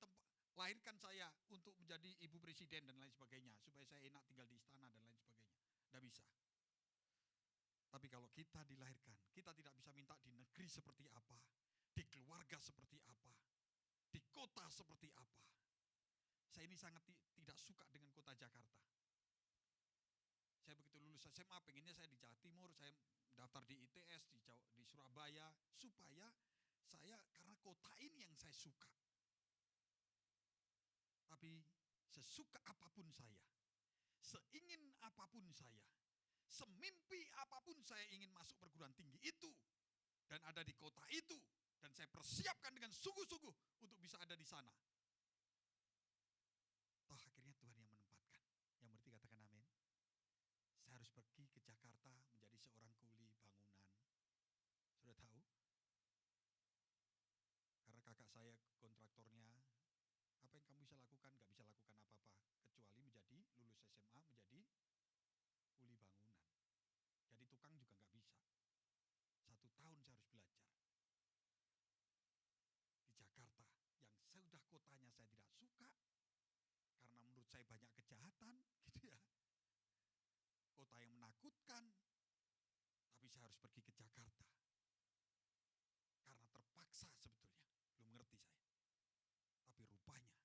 lahirkan saya untuk menjadi ibu presiden dan lain sebagainya. Supaya saya enak tinggal di istana dan lain sebagainya. Tidak bisa. Tapi kalau kita dilahirkan, kita tidak bisa minta di negeri seperti apa, di keluarga seperti apa, di kota seperti apa. Saya ini sangat tidak suka dengan kota Jakarta. Saya begitu lulus SMA, pengennya saya di Jawa Timur, saya daftar di ITS, di Surabaya, supaya saya, karena kota ini yang saya suka. Tapi sesuka apapun saya, seingin apapun saya, semimpi apapun saya ingin masuk perguruan tinggi itu, dan ada di kota itu, dan saya persiapkan dengan sungguh-sungguh untuk bisa ada di sana. Toh akhirnya Tuhan yang menempatkan. Yang berarti katakan amin. Saya harus pergi ke Jakarta menjadi seorang kuli bangunan. Sudah tahu? Karena kakak saya kontraktornya, apa yang kamu bisa lakukan? Gak bisa lakukan apa-apa, kecuali menjadi lulus SMA, menjadi kuli bangunan. Jadi tukang juga gak bisa. 1 tahun saya harus belajar. Di Jakarta, yang sudah kotanya saya tidak suka, karena menurut saya banyak kejahatan, gitu ya. Kota yang menakutkan, tapi saya harus pergi ke Jakarta. Karena terpaksa sebetulnya, belum ngerti saya. Tapi rupanya,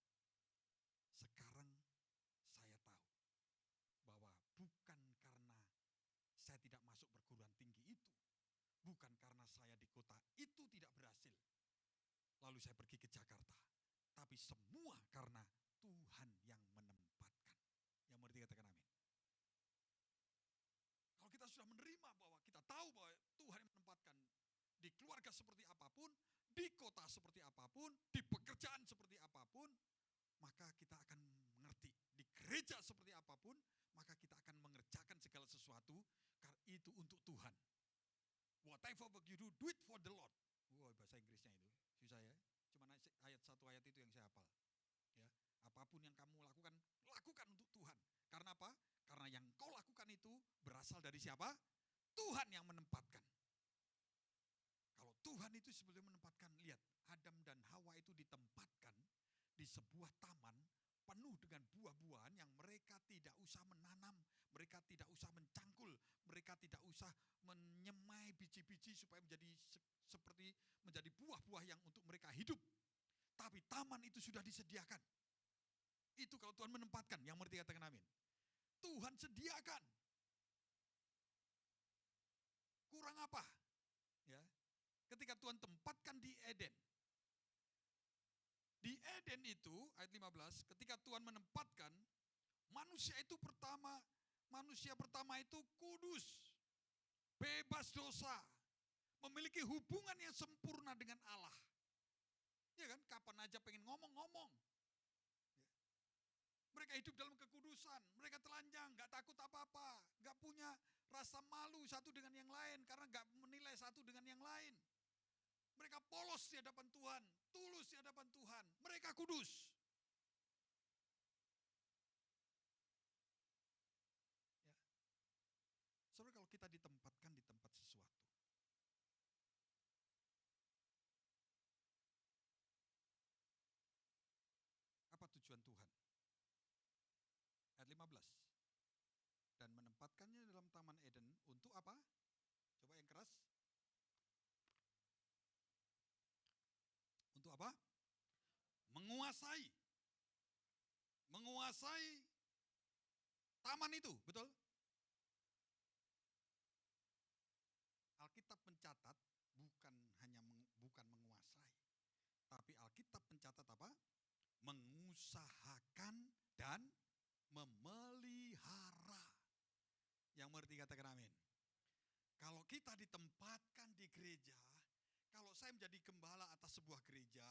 sekarang saya tahu bahwa bukan karena saya tidak masuk perguruan bukan karena saya di kota itu tidak berhasil. Lalu saya pergi ke Jakarta. Tapi semua karena Tuhan yang menempatkan. Yang mengerti katakan amin. Kalau kita sudah menerima bahwa kita tahu bahwa Tuhan yang menempatkan di keluarga seperti apapun, di kota seperti apapun, di pekerjaan seperti apapun, maka kita akan mengerti. Di gereja seperti apapun, maka kita akan mengerjakan segala sesuatu karena itu untuk Tuhan. Whatever work you do it for the Lord. Bahasa Inggrisnya itu susah ya. Cuma ayat satu ayat itu yang saya hafal. Ya, apapun yang kamu lakukan, lakukan untuk Tuhan. Karena apa? Karena yang kau lakukan itu berasal dari siapa? Tuhan yang menempatkan. Kalau Tuhan itu sebetulnya menempatkan, lihat, Adam dan Hawa itu ditempatkan di sebuah taman penuh dengan buah-buahan yang mereka tidak usah menanam, mereka tidak usah mencangkul, mereka tidak usah menyemai biji-biji supaya menjadi seperti menjadi buah-buah yang untuk mereka hidup. Tapi taman itu sudah disediakan. Itu kalau Tuhan menempatkan, yang mengerti katakan amin. Tuhan sediakan. Kurang apa? Ya. Ketika Tuhan tempatkan di Eden. Di Eden itu, ayat 15, ketika Tuhan menempatkan, manusia pertama itu kudus, bebas dosa, memiliki hubungan yang sempurna dengan Allah. Ya kan, kapan aja pengen ngomong-ngomong. Ya. Mereka hidup dalam kekudusan, mereka telanjang, gak takut apa-apa, gak punya rasa malu satu dengan yang lain, karena gak menilai satu dengan yang lain. Mereka polos di hadapan Tuhan, tulus di hadapan Tuhan, mereka kudus. Ya. Saudara, kalau kita ditempatkan di tempat sesuatu, apa tujuan Tuhan? Ayat 15. Dan menempatkannya dalam Taman Eden untuk apa? Coba yang keras. Untuk apa? Menguasai. Menguasai taman itu, betul? Alkitab mencatat bukan menguasai. Tapi Alkitab mencatat apa? Mengusahakan dan memelihara. Yang mengerti katakan amin. Kalau kita ditempatkan di gereja, kalau saya menjadi gembala atas sebuah gereja,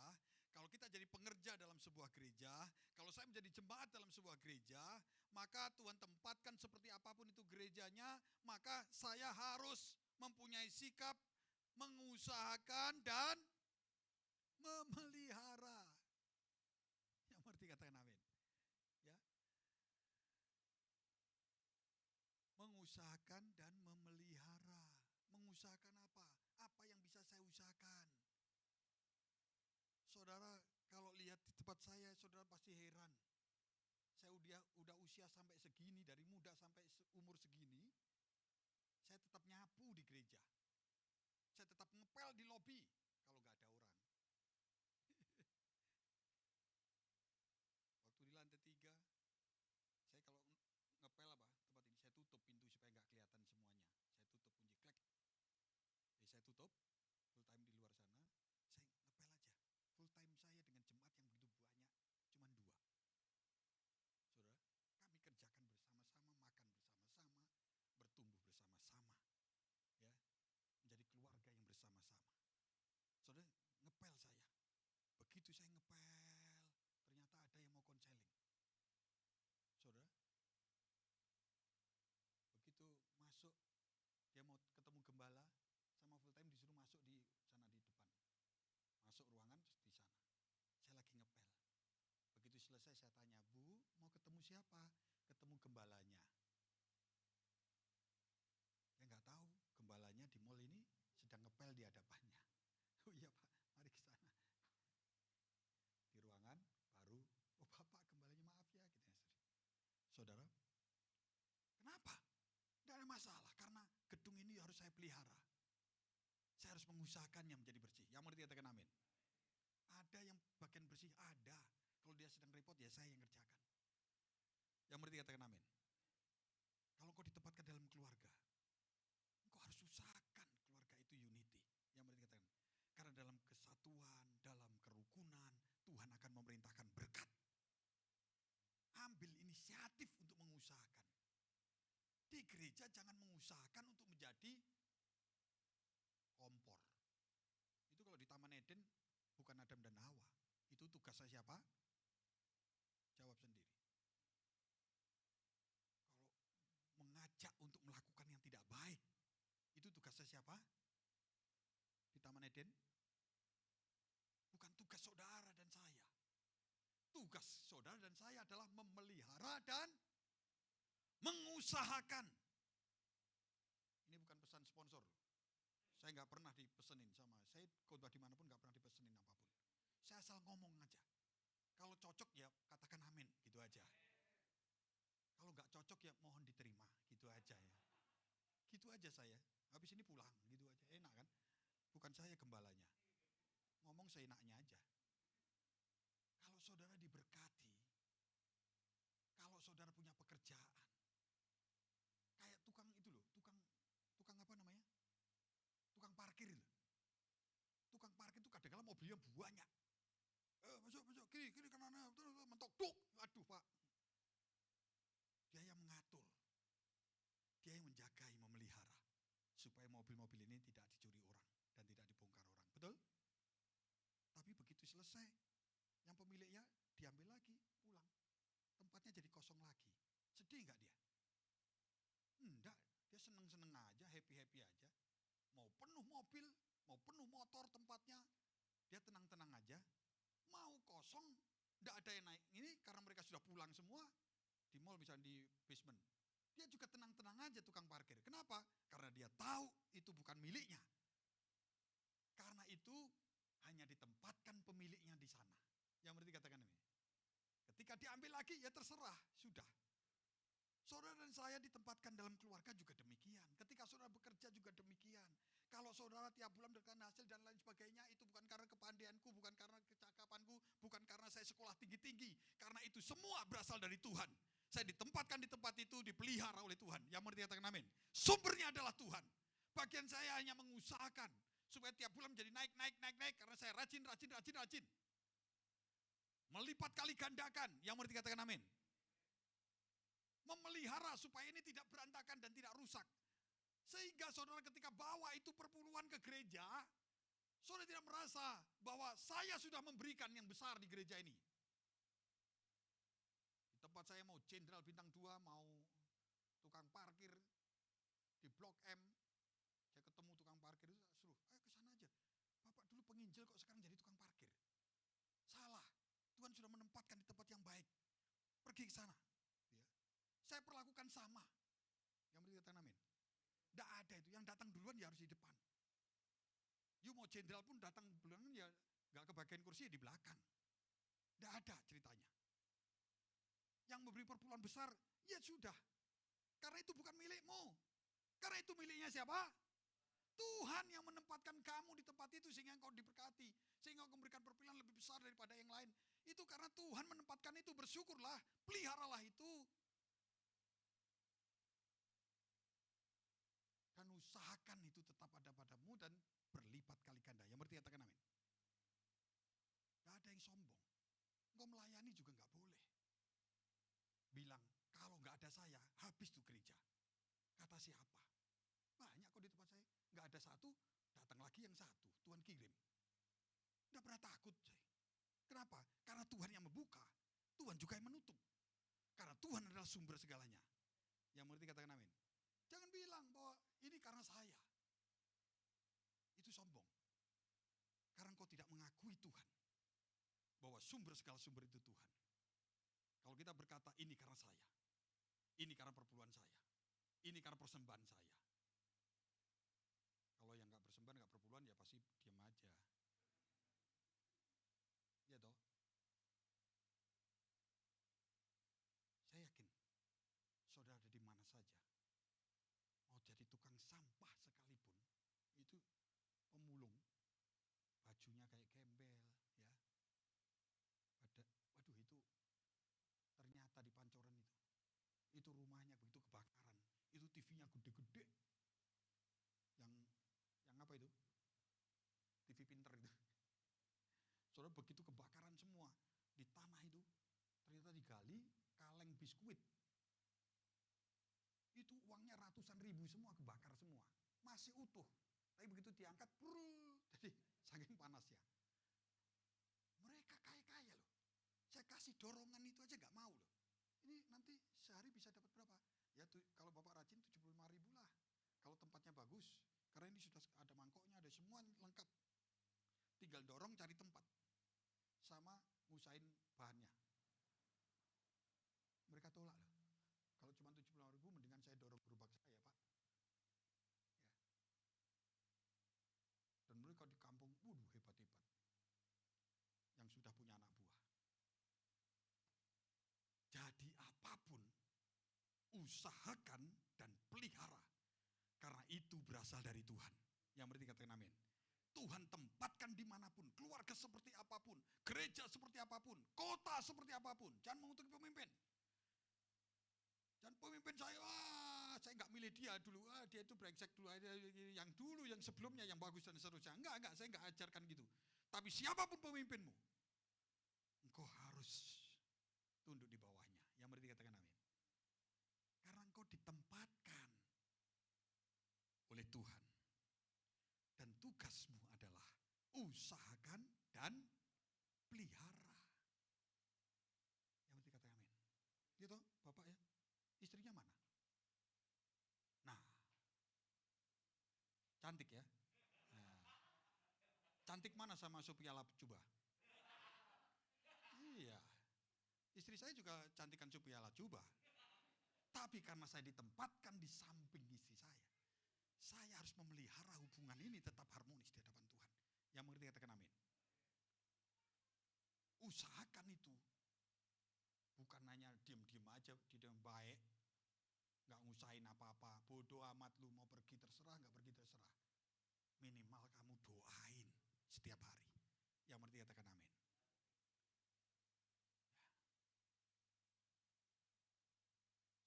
kalau kita jadi pengerja dalam sebuah gereja, kalau saya menjadi jemaat dalam sebuah gereja, maka Tuhan tempatkan seperti apapun itu gerejanya, maka saya harus mempunyai sikap mengusahakan dan memelihara. Yang mengerti katakan amin. Ya. Mengusahakan dan memelihara. Mengusahakan apa? Apa yang bisa saya usahakan? Saudara, kalau lihat di tempat saya, saudara pasti heran. Saya udah usia sampai segini, dari muda sampai umur segini, saya tetap nyapu di gereja. Saya tetap ngepel di lobi kalau nggak ada orang. Waktu di lantai 3, saya kalau ngepel tempat ini, saya tutup pintu supaya nggak kelihatan semuanya. Saya tutup kunci klek. Jadi saya tutup, full time di luar sana, saya ngepel aja. Full time saya dengan jemaat yang begitu banyak, cuma 2. Saudara, kami kerjakan bersama-sama, makan bersama-sama, bertumbuh bersama-sama. Ya, menjadi keluarga yang bersama-sama. Saudara, ngepel saya. Begitu saya ngepel, ternyata ada yang mau konseling. Saudara, begitu masuk, dia mau ketemu gembala, sama full time disuruh masuk di sana di depan. Masuk ruangan di sana. Saya lagi ngepel. Begitu selesai saya tanya, Bu, mau ketemu siapa? Ketemu gembalanya. Dia nggak tahu, gembalanya di mall ini sedang ngepel di hadapannya. Oh iya Pak, mari ke sana. Di ruangan baru, oh Bapak gembalanya maaf ya. Gitu ya. Saudara, kenapa? Tidak ada masalah, karena gedung ini harus saya pelihara. Saya harus mengusahakannya menjadi bersih. Yang mengerti katakan amin. Ada yang bagian bersih, ada. Kalau dia sedang repot, ya saya yang kerjakan. Yang mengerti katakan amin. Kalau kau ditempatkan dalam keluarga, engkau harus usahakan keluarga itu unity. kreatif untuk mengusahakan. Di gereja jangan mengusahakan untuk menjadi kompor. Itu kalau di Taman Eden bukan Adam dan Hawa. Itu tugasnya siapa? Jawab sendiri. Kalau mengajak untuk melakukan yang tidak baik, itu tugasnya siapa? Di Taman Eden? Bukan tugas saudara dan saya. Tugas saudara dan saya adalah memelihara dan mengusahakan. Ini bukan pesan sponsor. Saya nggak pernah dipesenin sama, saya khotbah dimanapun nggak pernah dipesenin apapun. Saya asal ngomong aja. Kalau cocok ya katakan amin, gitu aja. Kalau nggak cocok ya mohon diterima, gitu aja ya. Gitu aja saya. Habis ini pulang, gitu aja. Enak kan? Bukan saya gembalanya. Ngomong seenaknya aja. Kalau saudara diberkati, kalau saudara punya pekerjaan, kayak tukang itu loh, tukang apa namanya? Tukang parkir loh. Tukang parkir itu kadang-kadang mobilnya banyak. Masuk, kiri kanan, mentok, duk. Aduh Pak. Dia yang mengatur. Dia yang menjagai, memelihara. Supaya mobil-mobil ini tidak dicuri orang dan tidak dibongkar orang. Betul? Tapi begitu selesai, yang pemiliknya diambil lagi, pulang. Tempatnya jadi kosong lagi. Sedih nggak dia? Enggak, dia seneng-seneng aja, happy-happy aja. Mau penuh mobil, mau penuh motor tempatnya, dia tenang-tenang aja. Mau kosong, enggak ada yang naik. Ini karena mereka sudah pulang semua, di mall misalnya di basement. Dia juga tenang-tenang aja tukang parkir. Kenapa? Karena dia tahu itu bukan miliknya. Karena itu hanya ditempatkan pemiliknya di sana. Yang berarti katakan ini. Ketika diambil lagi ya terserah, sudah. Saudara dan saya ditempatkan dalam keluarga juga demikian. Ketika saudara bekerja juga demikian. Kalau saudara tiap bulan mendapatkan hasil dan lain sebagainya, itu bukan karena kepandaianku, bukan karena kecakapanku, bukan karena saya sekolah tinggi-tinggi. Karena itu semua berasal dari Tuhan. Saya ditempatkan di tempat itu, dipelihara oleh Tuhan. Yang mengerti katakan amin. Sumbernya adalah Tuhan. Bagian saya hanya mengusahakan supaya tiap bulan menjadi naik karena saya rajin. Melipat kali gandakan. Yang mengerti katakan amin. Memelihara supaya ini tidak berantakan dan tidak rusak. Sehingga saudara ketika bawa itu perpuluhan ke gereja, saudara tidak merasa bahwa saya sudah memberikan yang besar di gereja ini. Di tempat saya mau jenderal bintang 2, mau tukang parkir di Blok M, saya ketemu tukang parkir itu suruh, ayo ke sana aja. Bapak dulu penginjil kok sekarang jadi tukang parkir. Salah, Tuhan sudah menempatkan di tempat yang baik. Pergi ke sana. Saya perlakukan sama. Yang berarti katakan amin. Tidak ada itu, yang datang duluan ya harus di depan. You mau jenderal pun datang duluan ya gak kebagian kursi di belakang. Tidak ada ceritanya. Yang memberi perpuluhan besar, ya sudah. Karena itu bukan milikmu. Karena itu miliknya siapa? Tuhan yang menempatkan kamu di tempat itu sehingga engkau diberkati. Sehingga engkau memberikan perpuluhan lebih besar daripada yang lain. Itu karena Tuhan menempatkan itu, bersyukurlah, peliharalah itu. Dan usahakan itu tetap ada padamu dan berlipat kali ganda. Yang berarti katakan amin. Gak ada yang sombong. Engkau melayani juga gak boleh. Bilang, kalau gak ada saya, habis tuh gereja. Kata siapa? Banyak kok di tempat saya. Gak ada satu, datang lagi yang satu. Tuhan kirim. Gak pernah takut saya. Kenapa? Karena Tuhan yang membuka. Tuhan juga yang menutup. Karena Tuhan adalah sumber segalanya. Yang mengerti katakan amin. Jangan bilang bahwa ini karena saya. Itu sombong. Karena engkau tidak mengakui Tuhan. Bahwa segala sumber itu Tuhan. Kalau kita berkata ini karena saya. Ini karena perpuluhan saya. Ini karena persembahan saya. Kalau yang gak persembahan, gak perpuluhan ya pasti diam aja. Ya toh. Saya yakin saudara ada di mana saja. Mau jadi tukang sampah sekalipun, itu pemulung, bajunya kayak gembel, ya. Waduh itu ternyata di Pancoran itu rumahnya begitu kebakaran, itu TV-nya gede-gede, yang apa itu? TV pinter itu. Saudara begitu kebakaran semua di tanah itu, ternyata digali, kaleng biskuit. Itu uangnya ratusan ribu semua, kebakar semua. Masih utuh. Tapi begitu diangkat, jadi saking panasnya. Mereka kaya-kaya loh. Saya kasih dorongan itu aja gak mau loh. Ini nanti sehari bisa dapat berapa? Ya kalau Bapak rajin 75.000 lah. Kalau tempatnya bagus. Karena ini sudah ada mangkoknya, ada semua lengkap. Tinggal dorong cari tempat. Sama ngusain bahannya. Mereka tolak loh. Kalau cuma 75.000 mendingan saya dorong gerobak saya, Pak. Ya. Dan mereka di kampung, hebat-hebat. Yang sudah punya anak buah. Jadi apapun, usahakan dan pelihara. Karena itu berasal dari Tuhan. Yang berarti katakan amin. Tuhan tempatkan dimanapun, keluarga seperti apapun, gereja seperti apapun, kota seperti apapun. Jangan mengutuk pemimpin. Dan pemimpin saya nggak milih dia dulu, dia itu brengsek dulu, yang sebelumnya yang bagus dan seterusnya. Enggak, saya nggak ajarkan gitu. Tapi siapapun pemimpinmu, engkau harus tunduk di bawahnya. Yang berarti katakan amin. Karena engkau ditempatkan oleh Tuhan. Dan tugasmu adalah usahakan dan pelihara. Yang berarti katakan amin. Gitu Bapak ya. Istrinya mana? Nah, cantik ya. Nah, cantik mana sama Sophia Lajuba? Iya, istri saya juga cantikan Sophia Lajuba. Tapi karena saya ditempatkan di samping istri saya harus memelihara hubungan ini tetap harmonis di hadapan Tuhan. Yang mengerti katakan amin. Usahakan itu. Bukan hanya diem-diem aja, diem baik, gak ngusahin apa-apa, bodoh amat lu mau pergi terserah, gak pergi terserah. Minimal kamu doain setiap hari. Yang berarti katakan amin. Ya.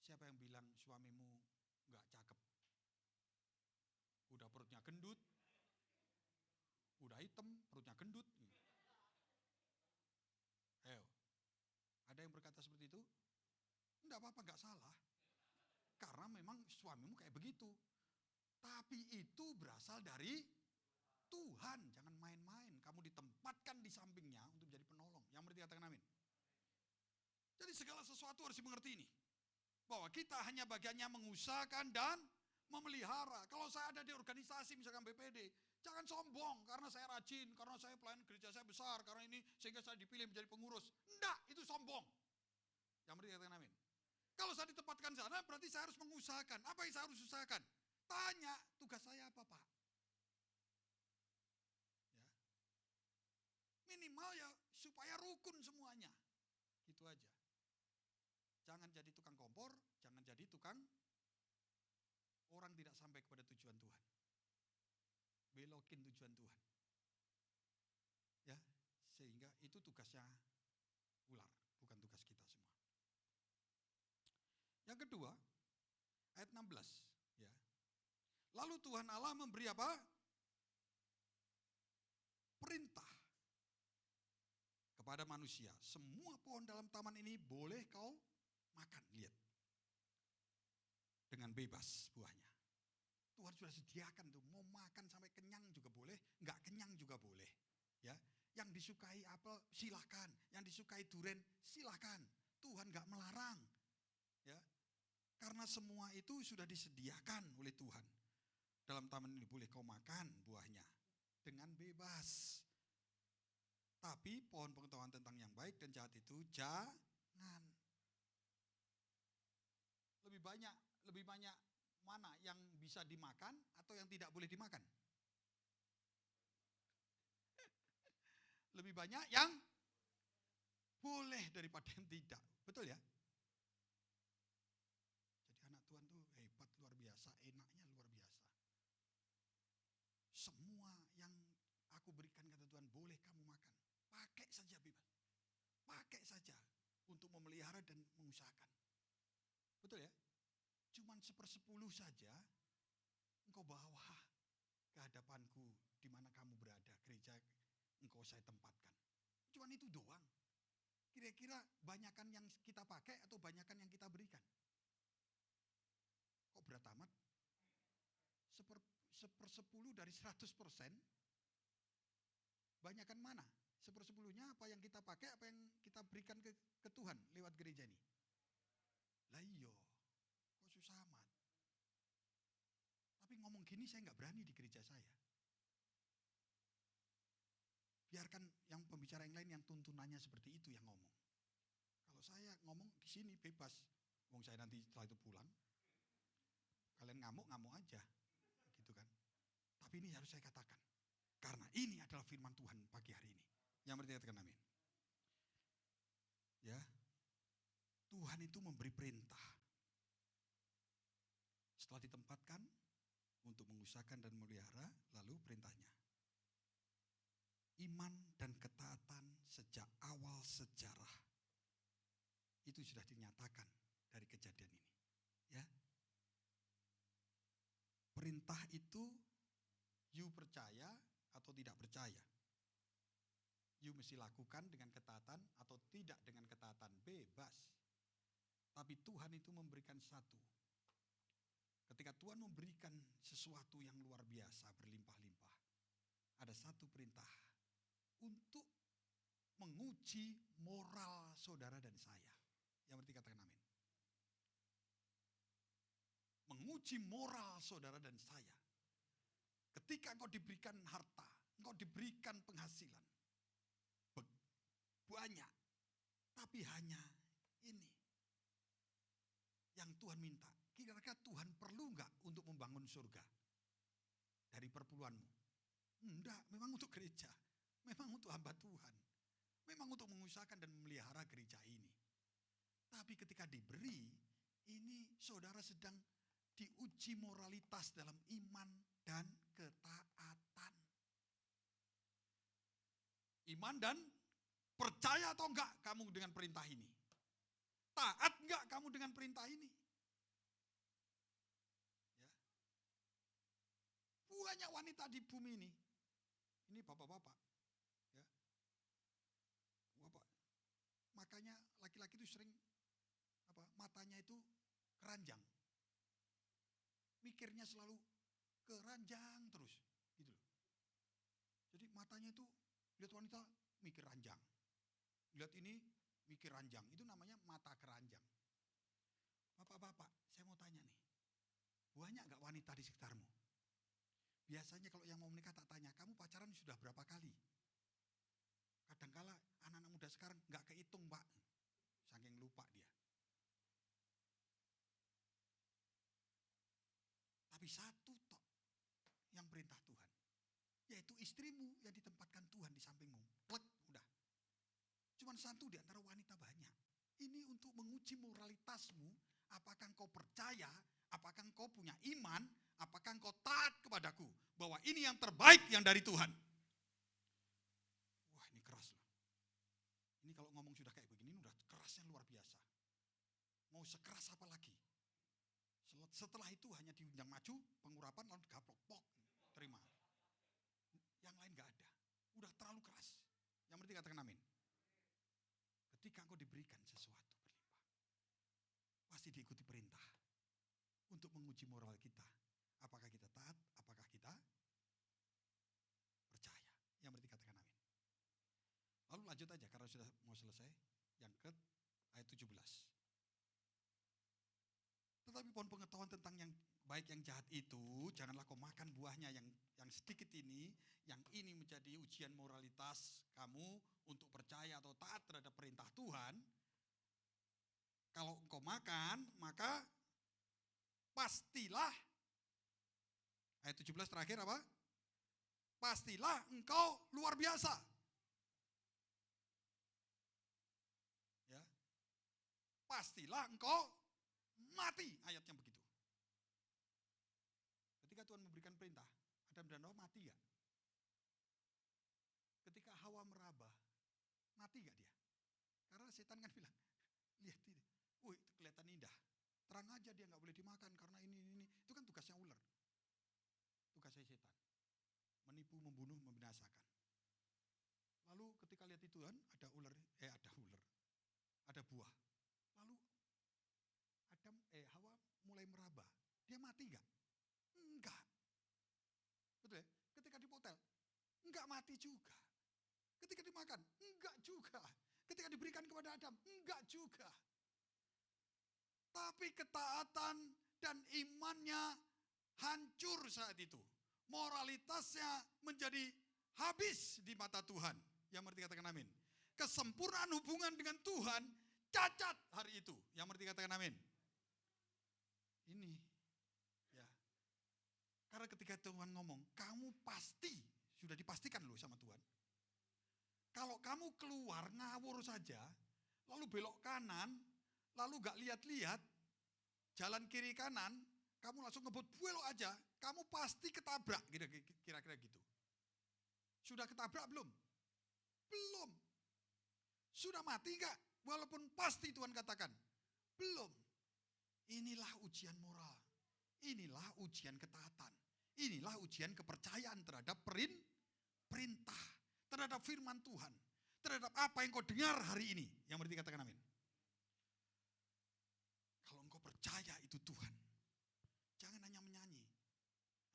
Siapa yang bilang suamimu gak cakep? Udah perutnya gendut, udah hitam, perutnya gendut. Ayo. Ada yang berkata seperti itu? Enggak apa-apa, enggak salah. Karena memang suamimu kayak begitu. Tapi itu berasal dari Tuhan. Jangan main-main. Kamu ditempatkan di sampingnya untuk menjadi penolong. Yang berarti katakan amin. Jadi segala sesuatu harus dimengerti ini. Bahwa kita hanya bagiannya mengusahakan dan memelihara. Kalau saya ada di organisasi misalkan BPD, jangan sombong karena saya rajin, karena saya pelayan gereja saya besar, karena ini sehingga saya dipilih menjadi pengurus. Enggak, itu sombong. Yang berarti katakan amin. Kalau saya ditempatkan di sana berarti saya harus mengusahakan. Apa yang saya harus usahakan? Tanya, tugas saya apa Pak? Ya. Minimal ya supaya rukun semuanya. Gitu aja. Jangan jadi tukang kompor, jangan jadi tukang orang tidak sampai kepada tujuan Tuhan. Belokin tujuan Tuhan. Ya, sehingga itu tugasnya ular, bukan tugas kita semua. Yang kedua, ayat 16, ya. Lalu Tuhan Allah memberi apa? Perintah kepada manusia. Semua pohon dalam taman ini boleh kau makan, lihat. Dengan bebas buahnya. Tuhan sudah sediakan tuh, mau makan sampai kenyang juga boleh, enggak kenyang juga boleh. Ya, yang disukai apel silakan, yang disukai durian silakan. Tuhan enggak melarang. Ya. Karena semua itu sudah disediakan oleh Tuhan. Dalam taman ini boleh kau makan buahnya dengan bebas. Tapi pohon pengetahuan tentang yang baik dan jahat itu jangan. Lebih banyak mana yang bisa dimakan atau yang tidak boleh dimakan? Lebih banyak yang boleh daripada yang tidak. Betul ya? Jadi anak Tuhan tuh hebat, luar biasa, enaknya luar biasa. Semua yang aku berikan kata Tuhan boleh kamu makan. Pakai saja bebas. Pakai saja untuk memelihara dan mengusahakan. Betul ya? Cuman 1/10 saja engkau bawa ke hadapanku di mana kamu berada, gereja engkau saya tempatkan. Cuman itu doang. Kira-kira banyakan yang kita pakai atau banyakan yang 1/10 dari 100%, banyakkan mana? 1/10-nya apa yang kita pakai, apa yang kita berikan ke Tuhan lewat gereja ini? Lah iya, kok susah amat. Tapi ngomong gini saya nggak berani di gereja saya. Biarkan yang pembicara yang lain yang tuntunannya seperti itu yang ngomong. Kalau saya ngomong di sini bebas. Wong saya nanti setelah itu pulang. Kalian ngamuk aja. Gitu kan. Tapi ini harus saya katakan. Karena ini adalah firman Tuhan pagi hari ini. Yang berarti katakan amin. Ya. Tuhan itu memberi perintah. Setelah ditempatkan untuk mengusahakan dan memelihara, lalu perintahnya. Iman dan ketaatan sejak awal sejarah itu sudah dinyatakan dari kejadian ini. Ya. Perintah itu you percaya atau tidak percaya. You mesti lakukan dengan ketaatan atau tidak dengan ketaatan, bebas. Tapi Tuhan itu memberikan satu. Ketika Tuhan memberikan sesuatu yang luar biasa, berlimpah-limpah, ada satu perintah untuk menguji moral saudara dan saya. Yang berarti katakan amin. Menguji moral saudara dan saya. Ketika engkau diberikan harta, engkau diberikan penghasilan, banyak, tapi hanya ini yang Tuhan minta. Kira-kira Tuhan perlu enggak untuk membangun surga dari perpuluhanmu? Enggak, memang untuk gereja. Memang untuk hamba Tuhan. Memang untuk mengusahakan dan memelihara gereja ini. Tapi ketika diberi, ini saudara sedang diuji moralitas dalam iman dan ketaatan. Iman dan percaya atau enggak kamu dengan perintah ini? Taat enggak kamu dengan perintah ini? Ya. Banyak wanita di bumi ini bapak-bapak. Makanya laki-laki itu sering matanya itu keranjang. Mikirnya selalu keranjang terus, gitu loh. Jadi matanya itu lihat wanita mikir ranjang. Lihat ini mikir ranjang, itu namanya mata keranjang. Bapak-bapak, saya mau tanya nih. Banyak enggak wanita di sekitarmu? Biasanya kalau yang mau menikah tak tanya, kamu pacaran sudah berapa kali? Kadangkala anak-anak muda sekarang nggak kehitung, Pak. Saking lupa dia. Tapi satu tok yang perintah Tuhan. Yaitu istrimu yang ditempatkan Tuhan di sampingmu. Plek, udah. Cuman satu di antara wanita banyak. Ini untuk menguji moralitasmu. Apakah engkau percaya, apakah engkau punya iman, apakah engkau taat kepadaku. Bahwa ini yang terbaik yang dari Tuhan. Keras loh. Ini kalau ngomong sudah kayak begini, udah kerasnya luar biasa. Mau sekeras apa lagi? Setelah itu hanya diunjang maju, pengurapan lalu digaplok, pok, terima. Yang lain gak ada. Udah terlalu keras. Yang penting katakan amin. Ketika engkau diberikan sesuatu berlimpah, pasti diikuti perintah untuk menguji moral kita. Apakah kita taat, apakah kita percaya. Yang penting katakan amin. Lalu lanjut aja karena sudah mau selesai. Yang ke ayat 17. Tetapi pohon pengetahuan tentang yang baik yang jahat itu, janganlah kau makan buahnya yang sedikit ini, yang ini menjadi ujian moralitas kamu untuk percaya atau taat terhadap perintah Tuhan. Kalau engkau makan, maka pastilah, ayat 17 terakhir apa? Pastilah engkau luar biasa. Pastilah engkau mati, ayatnya begitu. Ketika Tuhan memberikan perintah, Adam dan Hawa mati gak? Ketika Hawa meraba, mati gak dia? Karena setan kan bilang, lihat ini, itu kelihatan indah. Terang aja dia gak boleh dimakan karena ini. Itu kan tugasnya ular. Tugasnya setan. Menipu, membunuh, membinasakan. Lalu ketika lihat itu kan, ada buah. Lalu Hawa mulai meraba. Dia mati enggak? Enggak. enggak mati juga. Ketika dimakan, enggak juga. Ketika diberikan kepada Adam, enggak juga. Tapi ketaatan dan imannya hancur saat itu. Moralitasnya menjadi habis di mata Tuhan. Yang mengerti katakan amin. Kesempurnaan hubungan dengan Tuhan cacat hari itu. Yang mengerti katakan amin. Ini ya. Karena ketika Tuhan ngomong, kamu pasti sudah dipastikan loh sama Tuhan. Kalau kamu keluar ngawur saja, lalu belok kanan, lalu gak lihat-lihat, jalan kiri kanan, kamu langsung ngebut belok aja, kamu pasti ketabrak, kira-kira gitu. Sudah ketabrak belum? Belum. Sudah mati enggak? Walaupun pasti Tuhan katakan, belum. Inilah ujian moral, inilah ujian ketaatan, inilah ujian kepercayaan terhadap perintah, terhadap firman Tuhan, terhadap apa yang kau dengar hari ini. Yang berarti katakan amin. Kalau engkau percaya itu Tuhan, jangan hanya menyanyi.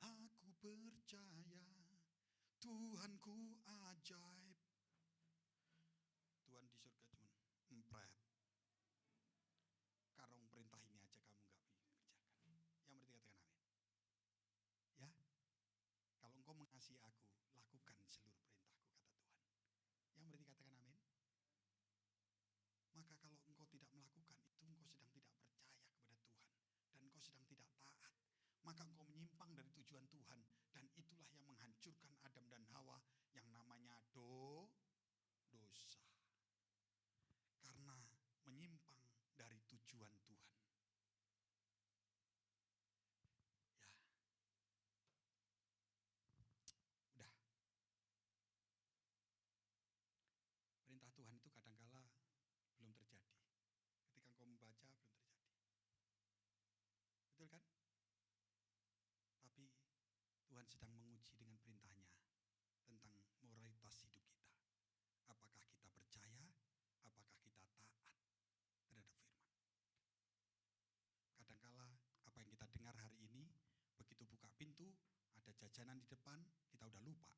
Aku percaya Tuhanku ajaib. Tuhan di surga cuma empret. Karung perintah ini aja kamu gak kerjakan. Yang berarti katakan amin. Ya, kalau engkau mengasihi aku, lakukan seluruh perintahku, kata Tuhan. Yang berarti katakan amin. Maka kalau engkau tidak melakukan itu, engkau sedang tidak percaya kepada Tuhan. Dan engkau sedang tidak taat. Maka engkau menyimpang dari tujuan Tuhan. Dan itulah yang menghancurkan Adam dan Hawa yang namanya dosa. Karena menyimpang dari tujuan Tuhan. Ya. Udah. Perintah Tuhan itu kadangkala belum terjadi. Ketika engkau membaca belum terjadi. Betul kan? Tapi Tuhan sedang menguji dengan perintahnya tentang moralitas hidup kita. Apakah kita percaya? Apakah kita taat terhadap firman? Kadangkala apa yang kita dengar hari ini, begitu buka pintu, ada jajanan di depan, kita udah lupa.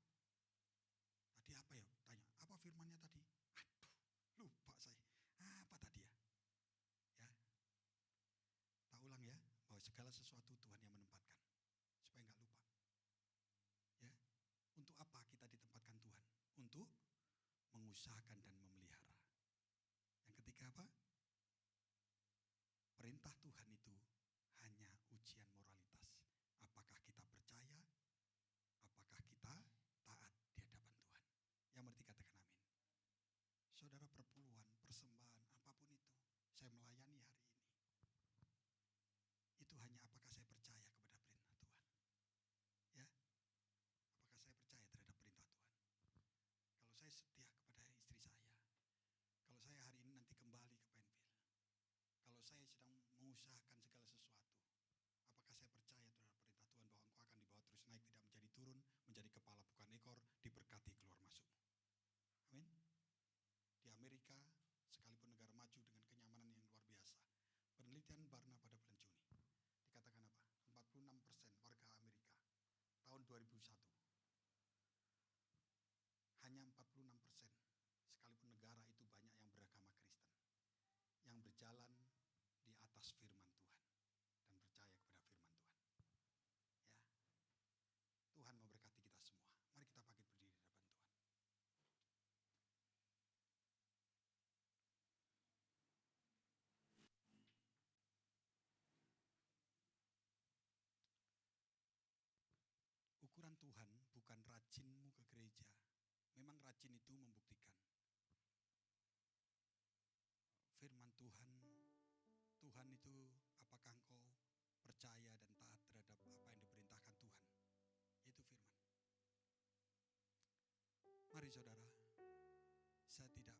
Tadi apa ya? Tanya, apa firmannya tadi? Aduh, lupa saya. Apa tadi ya? Ya. Tak ulang ya, bahwa segala sesuatu Tuhan yang menempatkan. Supaya enggak lupa. Ya. Untuk apa kita ditempatkan Tuhan? Untuk mengusahakan dan memelihara. Yang ketiga apa? Perintah Tuhan itu hanya ujian moralitas. Apakah kita percaya? Apakah kita taat di hadapan Tuhan? Yang berarti katakan amin. Saudara, perpuluhan, persembahan, apapun itu, saya melayani hari ini. Itu hanya apakah saya percaya kepada perintah Tuhan. Ya, apakah saya percaya terhadap perintah Tuhan. Kalau saya setia kepada istri saya, kalau saya hari ini nanti kembali ke Penville, kalau saya sedang mengusahakan segala sesuatu, apakah saya percaya terhadap perintah Tuhan bahwa engkau akan dibawa terus naik, tidak menjadi turun, menjadi kepala bukan ekor, diberkati keluar masukmu. Amin. Di Amerika, sekalipun negara maju dengan kenyamanan yang luar biasa, penelitian Barna pada bulan Juni, dikatakan apa? 46% warga Amerika tahun 2001. Hanya 46%, sekalipun negara itu banyak yang beragama Kristen, yang berjalan di atas firman Tuhan dan percaya kepada firman Tuhan. Ya, Tuhan memberkati kita semua. Mari kita bangkit berdiri di hadapan Tuhan. Ukuran Tuhan bukan rajinmu ke gereja. Memang rajin itu membuktikan. Firman Tuhan, Tuhan itu apakah engkau percaya dan taat terhadap apa yang diperintahkan Tuhan. Itu firman. Mari saudara, saya tidak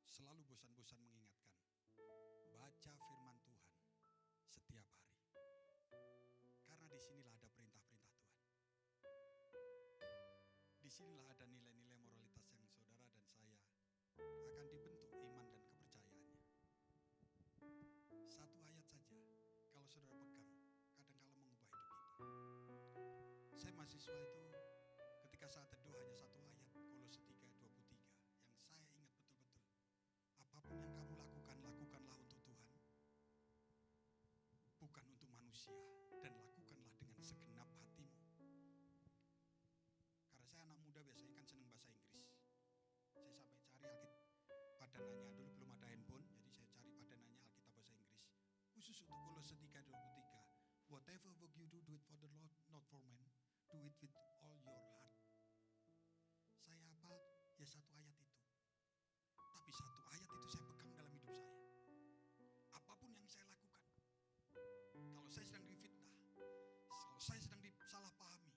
selalu bosan-bosan mengingatkan. Baca firman Tuhan setiap hari. Karena disinilah ada perintah-perintah Tuhan. Disinilah ada nilai-nilai moralitas yang saudara dan saya akan dibentuk iman dan kepercayaannya. Satu ayat saja, kalau saudara pegang, kadang-kala mengubah hidup kita. Saya mahasiswa itu, ketika saat teduh hanya satu ayat. whatever work you do it for the Lord, not for man. Do it with all your heart. Saya hafal ya satu ayat itu. Tapi satu ayat itu saya pegang dalam hidup saya. Apapun yang saya lakukan, kalau saya sedang difitnah, kalau saya sedang disalahpahami,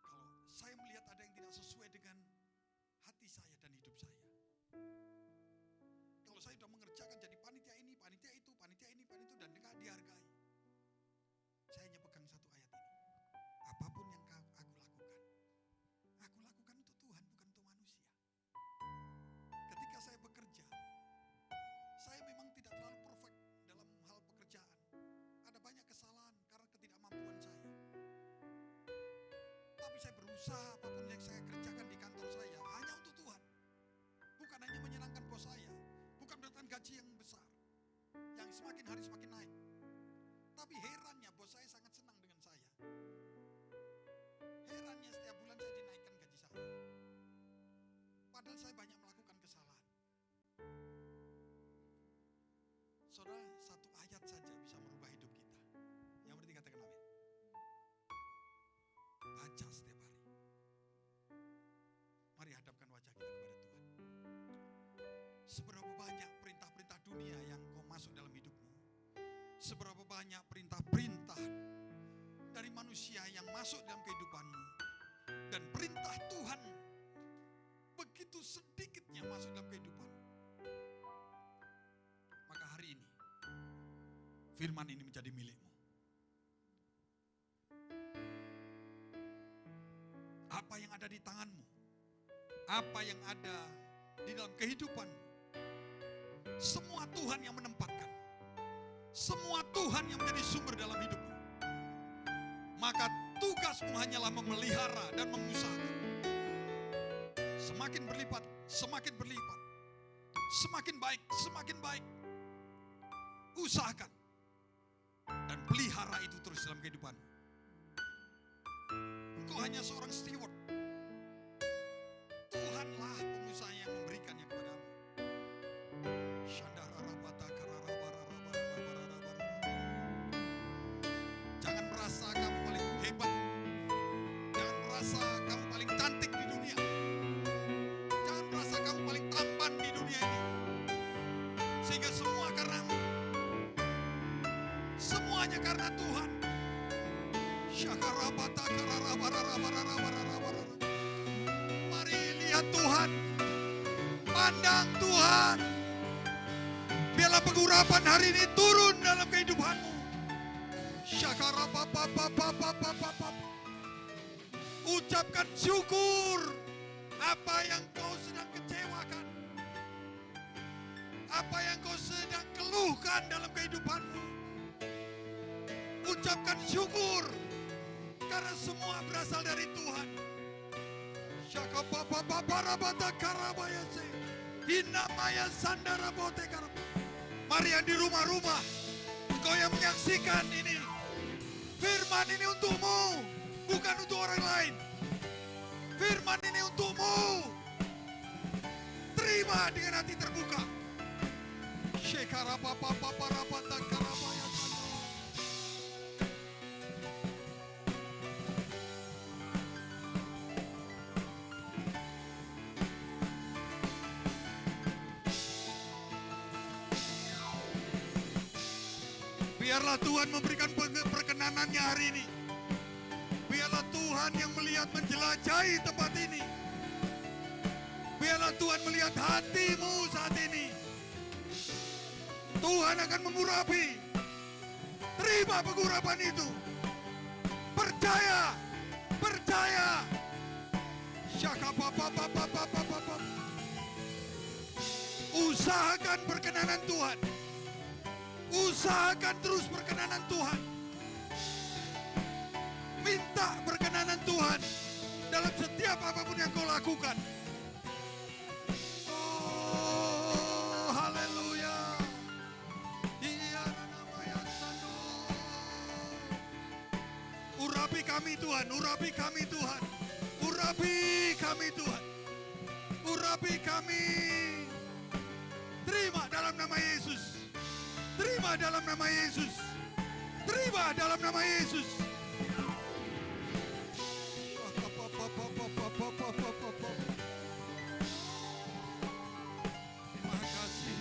kalau saya melihat ada yang tidak sesuai dengan hati saya dan hidup saya, kalau saya sudah mengerjakan jadi panitia ini, panitia itu, panitia ini, panitia itu, dan tidak dihargai, saya hanya pegang satu ayat ini. Apapun yang aku lakukan untuk Tuhan, bukan untuk manusia. Ketika saya bekerja, saya memang tidak terlalu perfect dalam hal pekerjaan. Ada banyak kesalahan karena ketidakmampuan saya. Tapi saya berusaha apapun yang saya kerjakan di kantor saya hanya untuk Tuhan. Bukan hanya menyenangkan bos saya, bukan mendapatkan gaji yang besar, yang semakin hari semakin naik. Tapi herannya bos saya sangat senang dengan saya. Herannya setiap bulan saya dinaikkan gaji saya. Padahal saya banyak melakukan kesalahan. Saudara, satu ayat saja bisa merubah hidup kita. Yang berarti katakan amin. Baca setiap hari. Mari hadapkan wajah kita kepada Tuhan. Seberapa banyak perintah-perintah dunia yang kau masuk dalam hidupmu? Seberapa banyak perintah-perintah dari manusia yang masuk dalam kehidupanmu? Dan perintah Tuhan begitu sedikitnya masuk dalam kehidupan. Maka hari ini firman ini menjadi milikmu. Apa yang ada di tanganmu, apa yang ada di dalam kehidupanmu, semua Tuhan yang menempatkan, semua Tuhan yang menjadi sumber dalam hidupmu. Maka tugasmu hanyalah memelihara dan mengusahakan. Semakin berlipat, semakin berlipat. Semakin baik, semakin baik. Usahakan. Dan pelihara itu terus dalam kehidupanmu. Engkau hanya seorang steward. Tuhanlah pengusaha yang memberikannya kepadamu. Jangan merasa kamu paling hebat. Jangan merasa kamu paling cantik di dunia. Jangan merasa kamu paling tampan di dunia ini. Sehingga semua karenamu. Semuanya karena Tuhan. Mari lihat Tuhan. Pandang Tuhan. Biarlah pengurapan hari ini turun dalam kehidupanmu. Ucapkan syukur apa yang kau sedang kecewakan, apa yang kau sedang keluhkan dalam kehidupanmu. Ucapkan syukur karena semua berasal dari Tuhan. Mari yang di rumah-rumah, engkau yang menyaksikan ini, firman ini untukmu, bukan untuk orang lain. Firman ini untukmu. Terima dengan hati terbuka. Biarlah Tuhan memberikan perkenanannya hari ini. Biarlah Tuhan yang melihat menjelajahi tempat ini. Biarlah Tuhan melihat hatimu saat ini. Tuhan akan mengurapi. Terima pengurapan itu. Percaya. Percaya. Usahakan perkenanan Tuhan. Usahakan terus perkenanan Tuhan. Minta perkenanan Tuhan dalam setiap apapun yang kau lakukan. Oh, haleluya. Urapi kami Tuhan, urapi kami Tuhan. Urapi kami Tuhan. Urapi kami. Terima dalam nama Yesus. Terima dalam nama Yesus. Terima dalam nama Yesus. Terima kasih.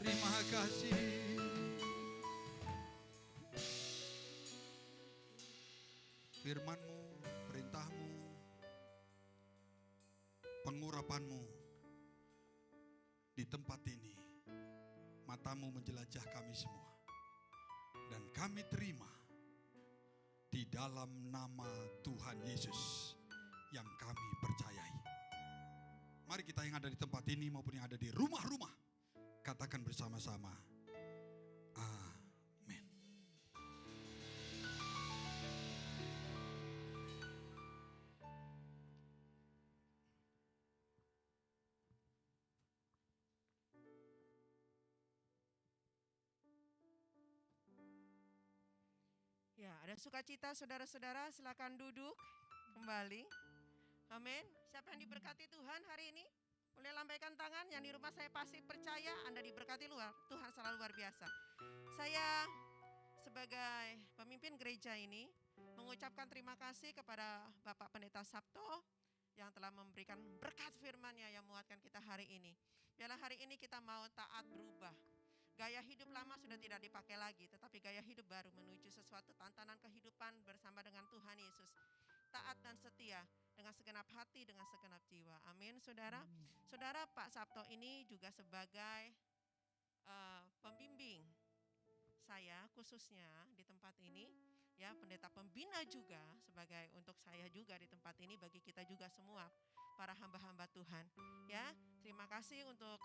Terima kasih. Firman-Mu, perintah-Mu, pengurapan-Mu di tempat ini. Mata-Mu menjelajah kami semua. Dan kami terima di dalam nama Tuhan Yesus yang kami percayai. Mari kita yang ada di tempat ini maupun yang ada di rumah-rumah, katakan bersama-sama, amin. Ya, ada sukacita saudara-saudara, silakan duduk kembali. Amin. Siapa yang diberkati Tuhan hari ini? Boleh lambaikan tangan. Yang di rumah saya pasti percaya Anda diberkati luar. Tuhan selalu luar biasa. Saya sebagai pemimpin gereja ini mengucapkan terima kasih kepada Bapak Pendeta Sabto yang telah memberikan berkat firman-Nya yang menguatkan kita hari ini. Biarlah hari ini kita mau taat berubah. Gaya hidup lama sudah tidak dipakai lagi, tetapi gaya hidup baru menuju sesuatu tantangan kehidupan bersama dengan Tuhan Yesus. Taat dan setia dengan segenap hati, dengan segenap jiwa. Amin, saudara. Saudara, Pak Sabto ini juga sebagai pembimbing saya khususnya di tempat ini, ya, pendeta pembina juga sebagai untuk saya juga di tempat ini, bagi kita juga semua para hamba-hamba Tuhan. Ya, terima kasih untuk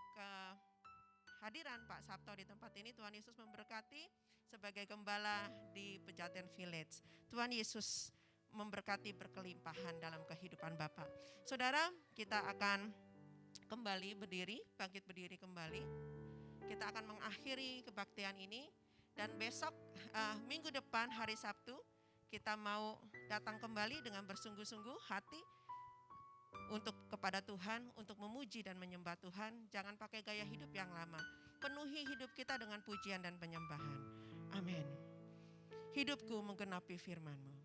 hadiran Pak Sabto di tempat ini. Tuhan Yesus memberkati sebagai gembala di Pejaten Village. Tuhan Yesus memberkati berkelimpahan dalam kehidupan Bapak. Saudara, kita akan kembali berdiri, bangkit berdiri kembali. Kita akan mengakhiri kebaktian ini dan besok minggu depan hari Sabtu kita mau datang kembali dengan bersungguh-sungguh hati untuk kepada Tuhan, untuk memuji dan menyembah Tuhan. Jangan pakai gaya hidup yang lama. Penuhi hidup kita dengan pujian dan penyembahan. Amin. Hidupku menggenapi firman-Mu.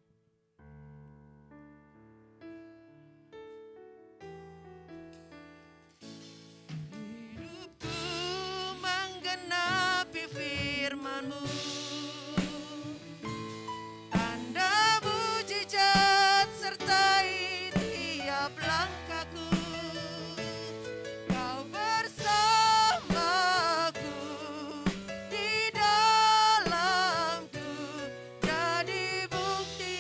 Hidupku menggenapi firman-Mu. Tanda mujizat sertai tiap langkahku. Kau bersamaku di dalamku, jadi bukti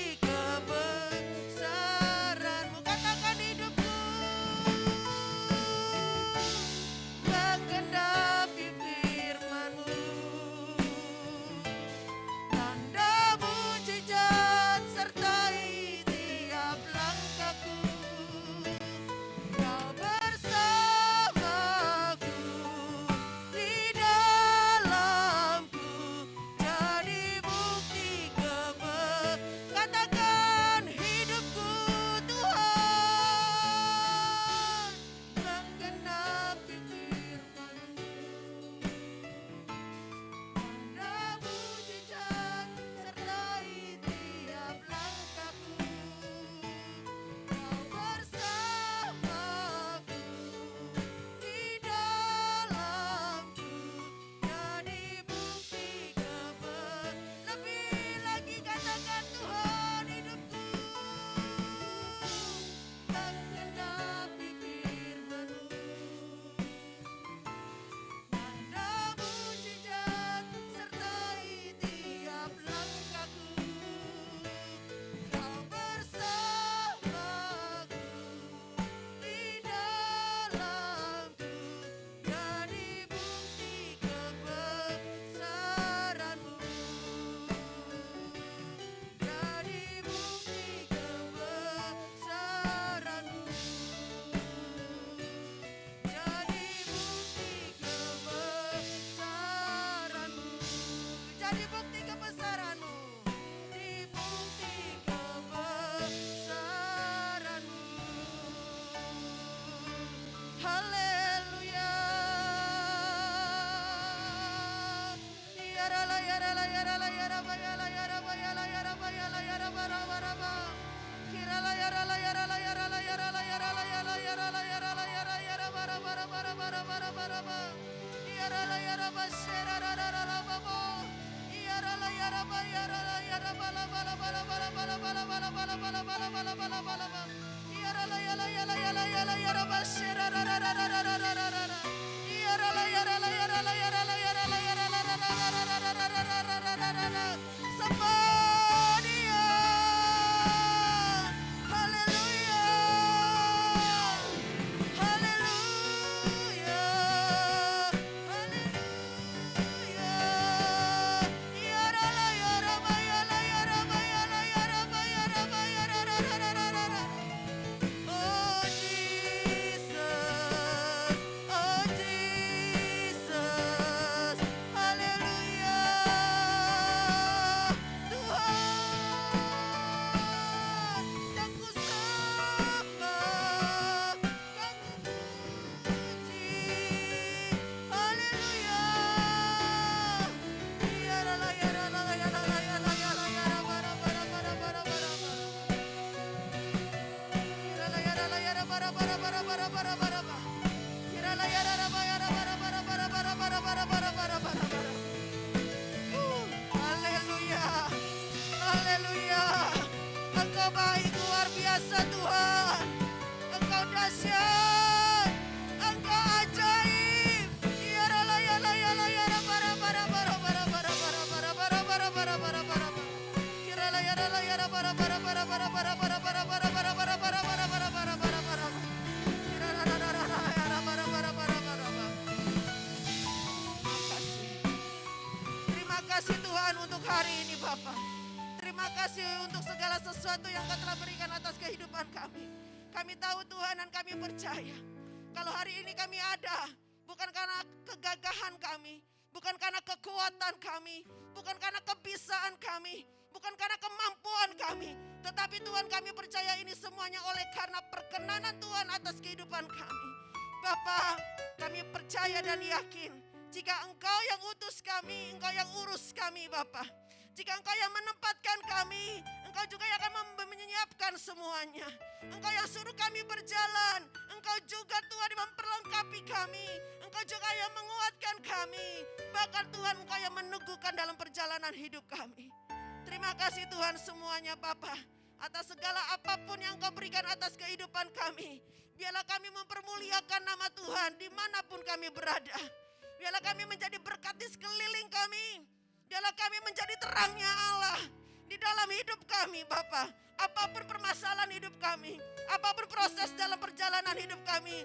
Bapa. Terima kasih untuk segala sesuatu yang Kau telah berikan atas kehidupan kami. Kami tahu Tuhan dan kami percaya kalau hari ini kami ada bukan karena kegagahan kami, bukan karena kekuatan kami, bukan karena kebisaan kami, bukan karena kemampuan kami, tetapi Tuhan kami percaya ini semuanya oleh karena perkenanan Tuhan atas kehidupan kami. Bapa, kami percaya dan yakin jika Engkau yang utus kami, Engkau yang urus kami Bapa. Jika Engkau yang menempatkan kami, Engkau juga yang akan menyiapkan semuanya. Engkau yang suruh kami berjalan, Engkau juga Tuhan yang memperlengkapi kami, Engkau juga yang menguatkan kami. Bahkan Tuhan Engkau yang meneguhkan dalam perjalanan hidup kami. Terima kasih Tuhan semuanya Bapa, atas segala apapun yang Engkau berikan atas kehidupan kami. Biarlah kami mempermuliakan nama Tuhan dimanapun kami berada. Biarlah kami menjadi berkat di sekeliling kami. Biarlah kami menjadi terangnya Allah di dalam hidup kami Bapa. Apapun permasalahan hidup kami, apapun proses dalam perjalanan hidup kami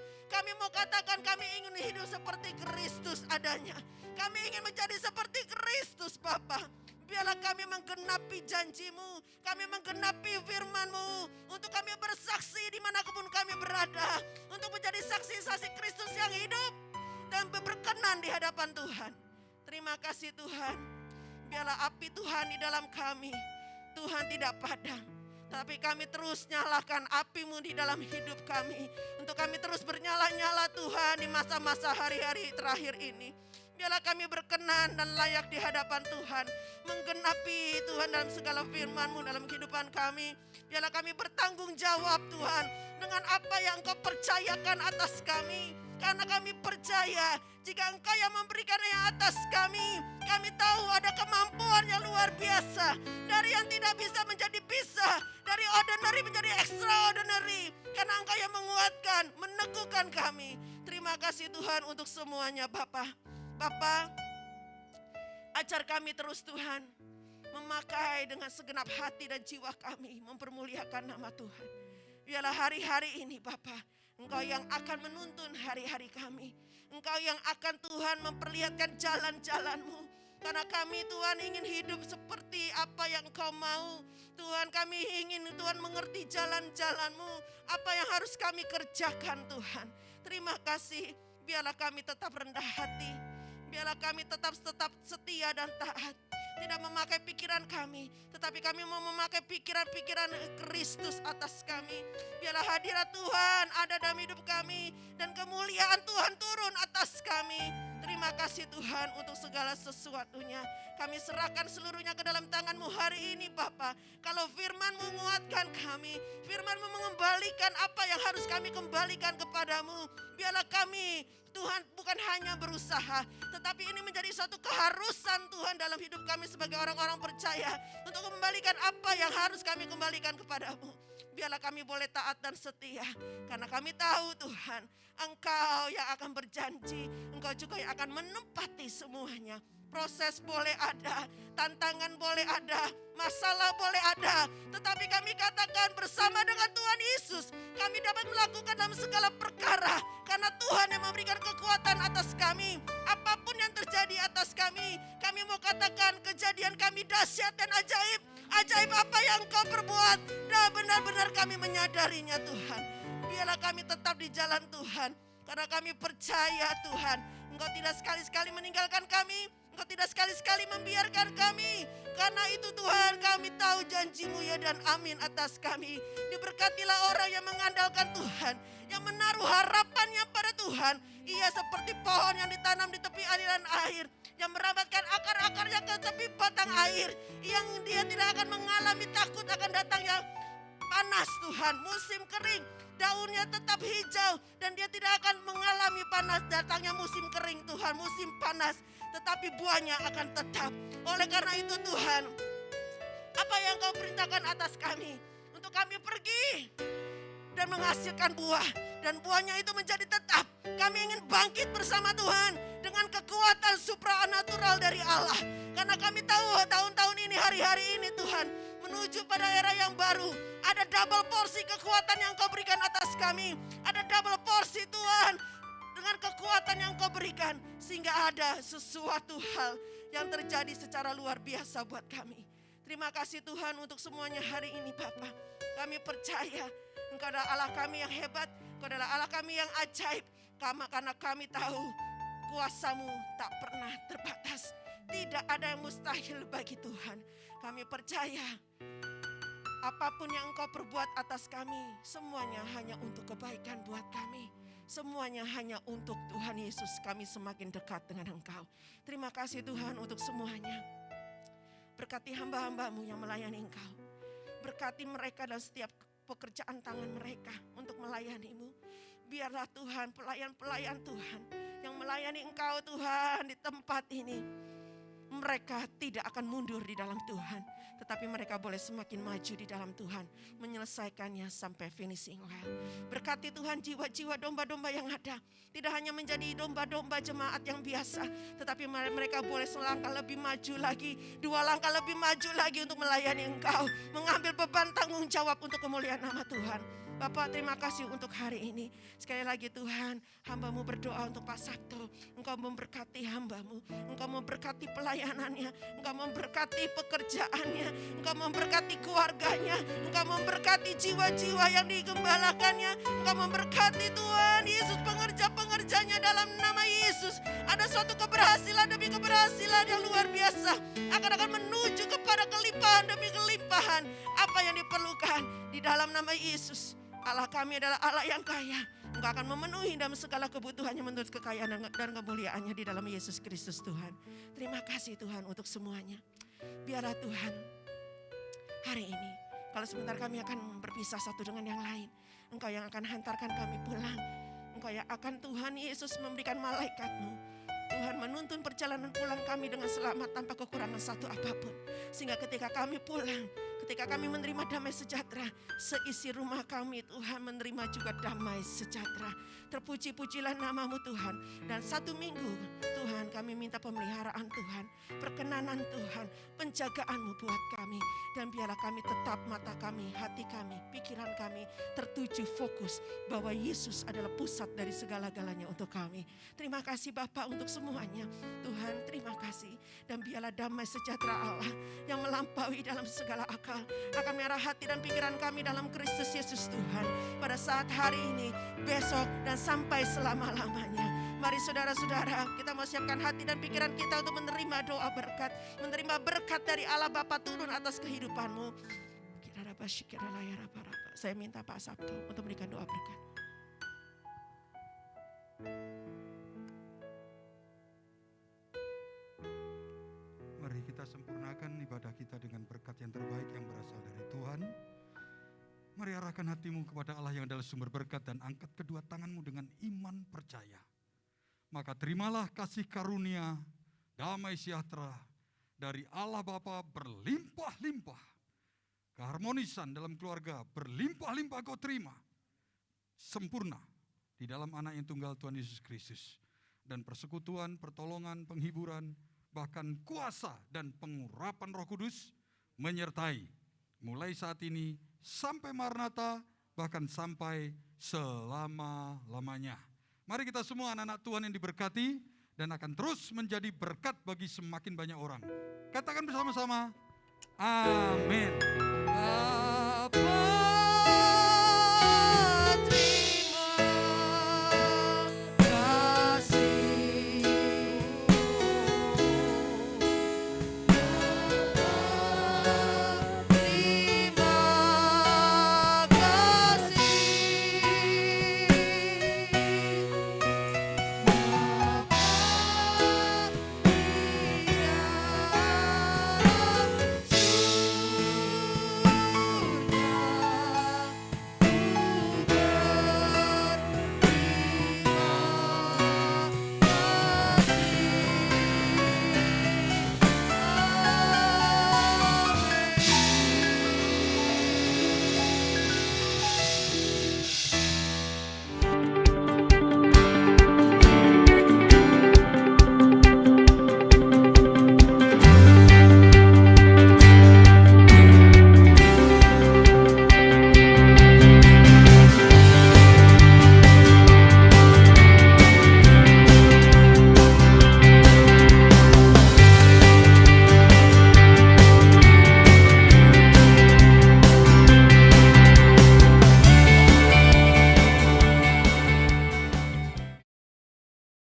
mau katakan kami ingin hidup seperti Kristus adanya. Kami ingin menjadi seperti Kristus Bapa. Biarlah kami menggenapi janji-Mu, kami menggenapi firman-Mu, untuk kami bersaksi dimanapun kami berada, untuk menjadi saksi-saksi Kristus yang hidup dan berkenan di hadapan Tuhan. Terima kasih Tuhan. Biarlah api Tuhan di dalam kami, Tuhan tidak padam, tapi kami terus nyalakan api-Mu di dalam hidup kami, untuk kami terus bernyala-nyala Tuhan di masa-masa hari-hari terakhir ini. Biarlah kami berkenan dan layak di hadapan Tuhan, menggenapi Tuhan dalam segala firman-Mu dalam kehidupan kami. Biarlah kami bertanggung jawab Tuhan dengan apa yang Engkau percayakan atas kami. Karena kami percaya jika Engkau yang memberikan yang atas kami tahu ada kemampuan yang luar biasa. Dari yang tidak bisa menjadi bisa, dari ordinary menjadi extraordinary. Karena Engkau yang menguatkan, meneguhkan kami. Terima kasih Tuhan untuk semuanya Bapa. Bapa, ajar kami terus Tuhan, memakai dengan segenap hati dan jiwa kami, mempermuliakan nama Tuhan. Biarlah hari-hari ini Bapa, Engkau yang akan menuntun hari-hari kami. Engkau yang akan Tuhan memperlihatkan jalan-jalan-Mu. Karena kami Tuhan ingin hidup seperti apa yang Engkau mau. Tuhan kami ingin Tuhan mengerti jalan-jalan-Mu. Apa yang harus kami kerjakan Tuhan. Terima kasih. Biarlah kami tetap rendah hati. Biarlah kami tetap setia dan taat. Tidak memakai pikiran kami, tetapi kami mau memakai pikiran-pikiran Kristus atas kami. Biarlah hadirat Tuhan ada dalam hidup kami dan kemuliaan Tuhan turun atas kami. Terima kasih Tuhan untuk segala sesuatunya. Kami serahkan seluruhnya ke dalam tangan-Mu hari ini Bapa. Kalau firman-Mu menguatkan kami, firman-Mu mengembalikan apa yang harus kami kembalikan kepadamu. Biarlah kami Tuhan bukan hanya berusaha, tetapi ini menjadi suatu keharusan Tuhan dalam hidup kami sebagai orang-orang percaya untuk kembalikan apa yang harus kami kembalikan kepadamu. Biarlah kami boleh taat dan setia, karena kami tahu Tuhan, Engkau yang akan berjanji, Engkau juga yang akan menempati semuanya. Proses boleh ada, tantangan boleh ada, masalah boleh ada, tetapi kami katakan bersama dengan Tuhan Yesus, kami dapat melakukan dalam segala perkara, karena Tuhan yang memberikan kekuatan atas kami. Apapun yang terjadi atas kami mau katakan kejadian kami dahsyat dan ajaib. Ajaib apa yang Engkau perbuat, dan benar-benar kami menyadarinya Tuhan. Biarlah kami tetap di jalan Tuhan, karena kami percaya Tuhan, Engkau tidak sekali-sekali meninggalkan kami. Engkau tidak sekali-sekali membiarkan kami. Karena itu Tuhan, kami tahu janji-Mu ya dan amin atas kami. Diberkatilah orang yang mengandalkan Tuhan, yang menaruh harapannya pada Tuhan. Ia seperti pohon yang ditanam di tepi aliran air, yang merambatkan akar-akarnya ke tepi batang air, yang dia tidak akan mengalami takut akan datangnya panas Tuhan. Musim kering, daunnya tetap hijau, dan dia tidak akan mengalami panas datangnya musim kering Tuhan, musim panas, tetapi buahnya akan tetap. Oleh karena itu Tuhan, apa yang Kau perintahkan atas kami, untuk kami pergi dan menghasilkan buah, dan buahnya itu menjadi tetap. Kami ingin bangkit bersama Tuhan dengan kekuatan supranatural dari Allah. Karena kami tahu tahun-tahun ini, hari-hari ini Tuhan, menuju pada era yang baru. Ada double porsi kekuatan yang Kau berikan atas kami. Ada double porsi Tuhan dengan kekuatan yang Kau berikan. Sehingga ada sesuatu hal yang terjadi secara luar biasa buat kami. Terima kasih Tuhan untuk semuanya hari ini Bapa. Kami percaya Engkau adalah Allah kami yang hebat, Engkau adalah Allah kami yang ajaib. Karena kami tahu kuasa-Mu tak pernah terbatas. Tidak ada yang mustahil bagi Tuhan. Kami percaya apapun yang Engkau perbuat atas kami, semuanya hanya untuk kebaikan buat kami. Semuanya hanya untuk Tuhan Yesus, kami semakin dekat dengan Engkau. Terima kasih Tuhan untuk semuanya. Berkati hamba-hamba-Mu yang melayani Engkau. Berkati mereka dalam setiap pekerjaan tangan mereka untuk melayani-Mu. Biarlah Tuhan, pelayan-pelayan Tuhan yang melayani Engkau Tuhan di tempat ini, mereka tidak akan mundur di dalam Tuhan, tetapi mereka boleh semakin maju di dalam Tuhan, menyelesaikannya sampai finishing well. Berkati Tuhan jiwa-jiwa domba-domba yang ada, tidak hanya menjadi domba-domba jemaat yang biasa, tetapi mereka boleh selangkah lebih maju lagi, 2 langkah lebih maju lagi untuk melayani Engkau, mengambil beban tanggung jawab untuk kemuliaan nama Tuhan. Bapak, terima kasih untuk hari ini. Sekali lagi Tuhan, hamba-Mu berdoa untuk Pak Sabto. Engkau memberkati hamba-Mu, Engkau memberkati pelayanannya, Engkau memberkati pekerjaannya, Engkau memberkati keluarganya, Engkau memberkati jiwa-jiwa yang digembalakannya, Engkau memberkati Tuhan Yesus pengerja-pengerjanya dalam nama Yesus. Ada suatu keberhasilan demi keberhasilan yang luar biasa, akan menuju kepada kelimpahan demi kelimpahan apa yang diperlukan di dalam nama Yesus. Allah kami adalah Allah yang kaya. Engkau akan memenuhi dalam segala kebutuhannya menurut kekayaan dan kemuliaannya di dalam Yesus Kristus Tuhan. Terima kasih Tuhan untuk semuanya. Biarlah Tuhan hari ini, kalau sebentar kami akan berpisah satu dengan yang lain, Engkau yang akan hantarkan kami pulang. Engkau yang akan Tuhan Yesus memberikan malaikat-Mu, Tuhan menuntun perjalanan pulang kami dengan selamat tanpa kekurangan satu apapun. Sehingga ketika kami pulang, ketika kami menerima damai sejahtera, seisi rumah kami Tuhan menerima juga damai sejahtera. Terpuji-pujilah nama-Mu Tuhan. Dan 1 minggu Tuhan kami minta pemeliharaan Tuhan, perkenanan Tuhan, penjagaan-Mu buat kami. Dan biarlah kami tetap mata kami, hati kami, pikiran kami tertuju fokus bahwa Yesus adalah pusat dari segala-galanya untuk kami. Terima kasih Bapa untuk semuanya. Tuhan terima kasih. Dan biarlah damai sejahtera Allah yang melampaui dalam segala akal akan merah hati dan pikiran kami dalam Kristus Yesus Tuhan. Pada saat hari ini, besok dan sampai selama-lamanya. Mari saudara-saudara, kita mau siapkan hati dan pikiran kita untuk menerima doa berkat. Menerima berkat dari Allah Bapa turun atas kehidupanmu. Saya minta Pak Sabto untuk memberikan doa berkat. Mari kita sempurnakan ibadah kita dengan berkat yang terbaik yang berasal dari Tuhan. Mari arahkan hatimu kepada Allah yang adalah sumber berkat dan angkat kedua tanganmu dengan iman percaya. Maka terimalah kasih karunia, damai sejahtera dari Allah Bapa berlimpah-limpah. Keharmonisan dalam keluarga berlimpah-limpah kau terima. Sempurna di dalam anak yang tunggal Tuhan Yesus Kristus. Dan persekutuan, pertolongan, penghiburan, bahkan kuasa dan pengurapan Roh Kudus menyertai. Mulai saat ini sampai Maranatha, bahkan sampai selama-lamanya. Mari kita semua anak-anak Tuhan yang diberkati dan akan terus menjadi berkat bagi semakin banyak orang. Katakan bersama-sama, amin.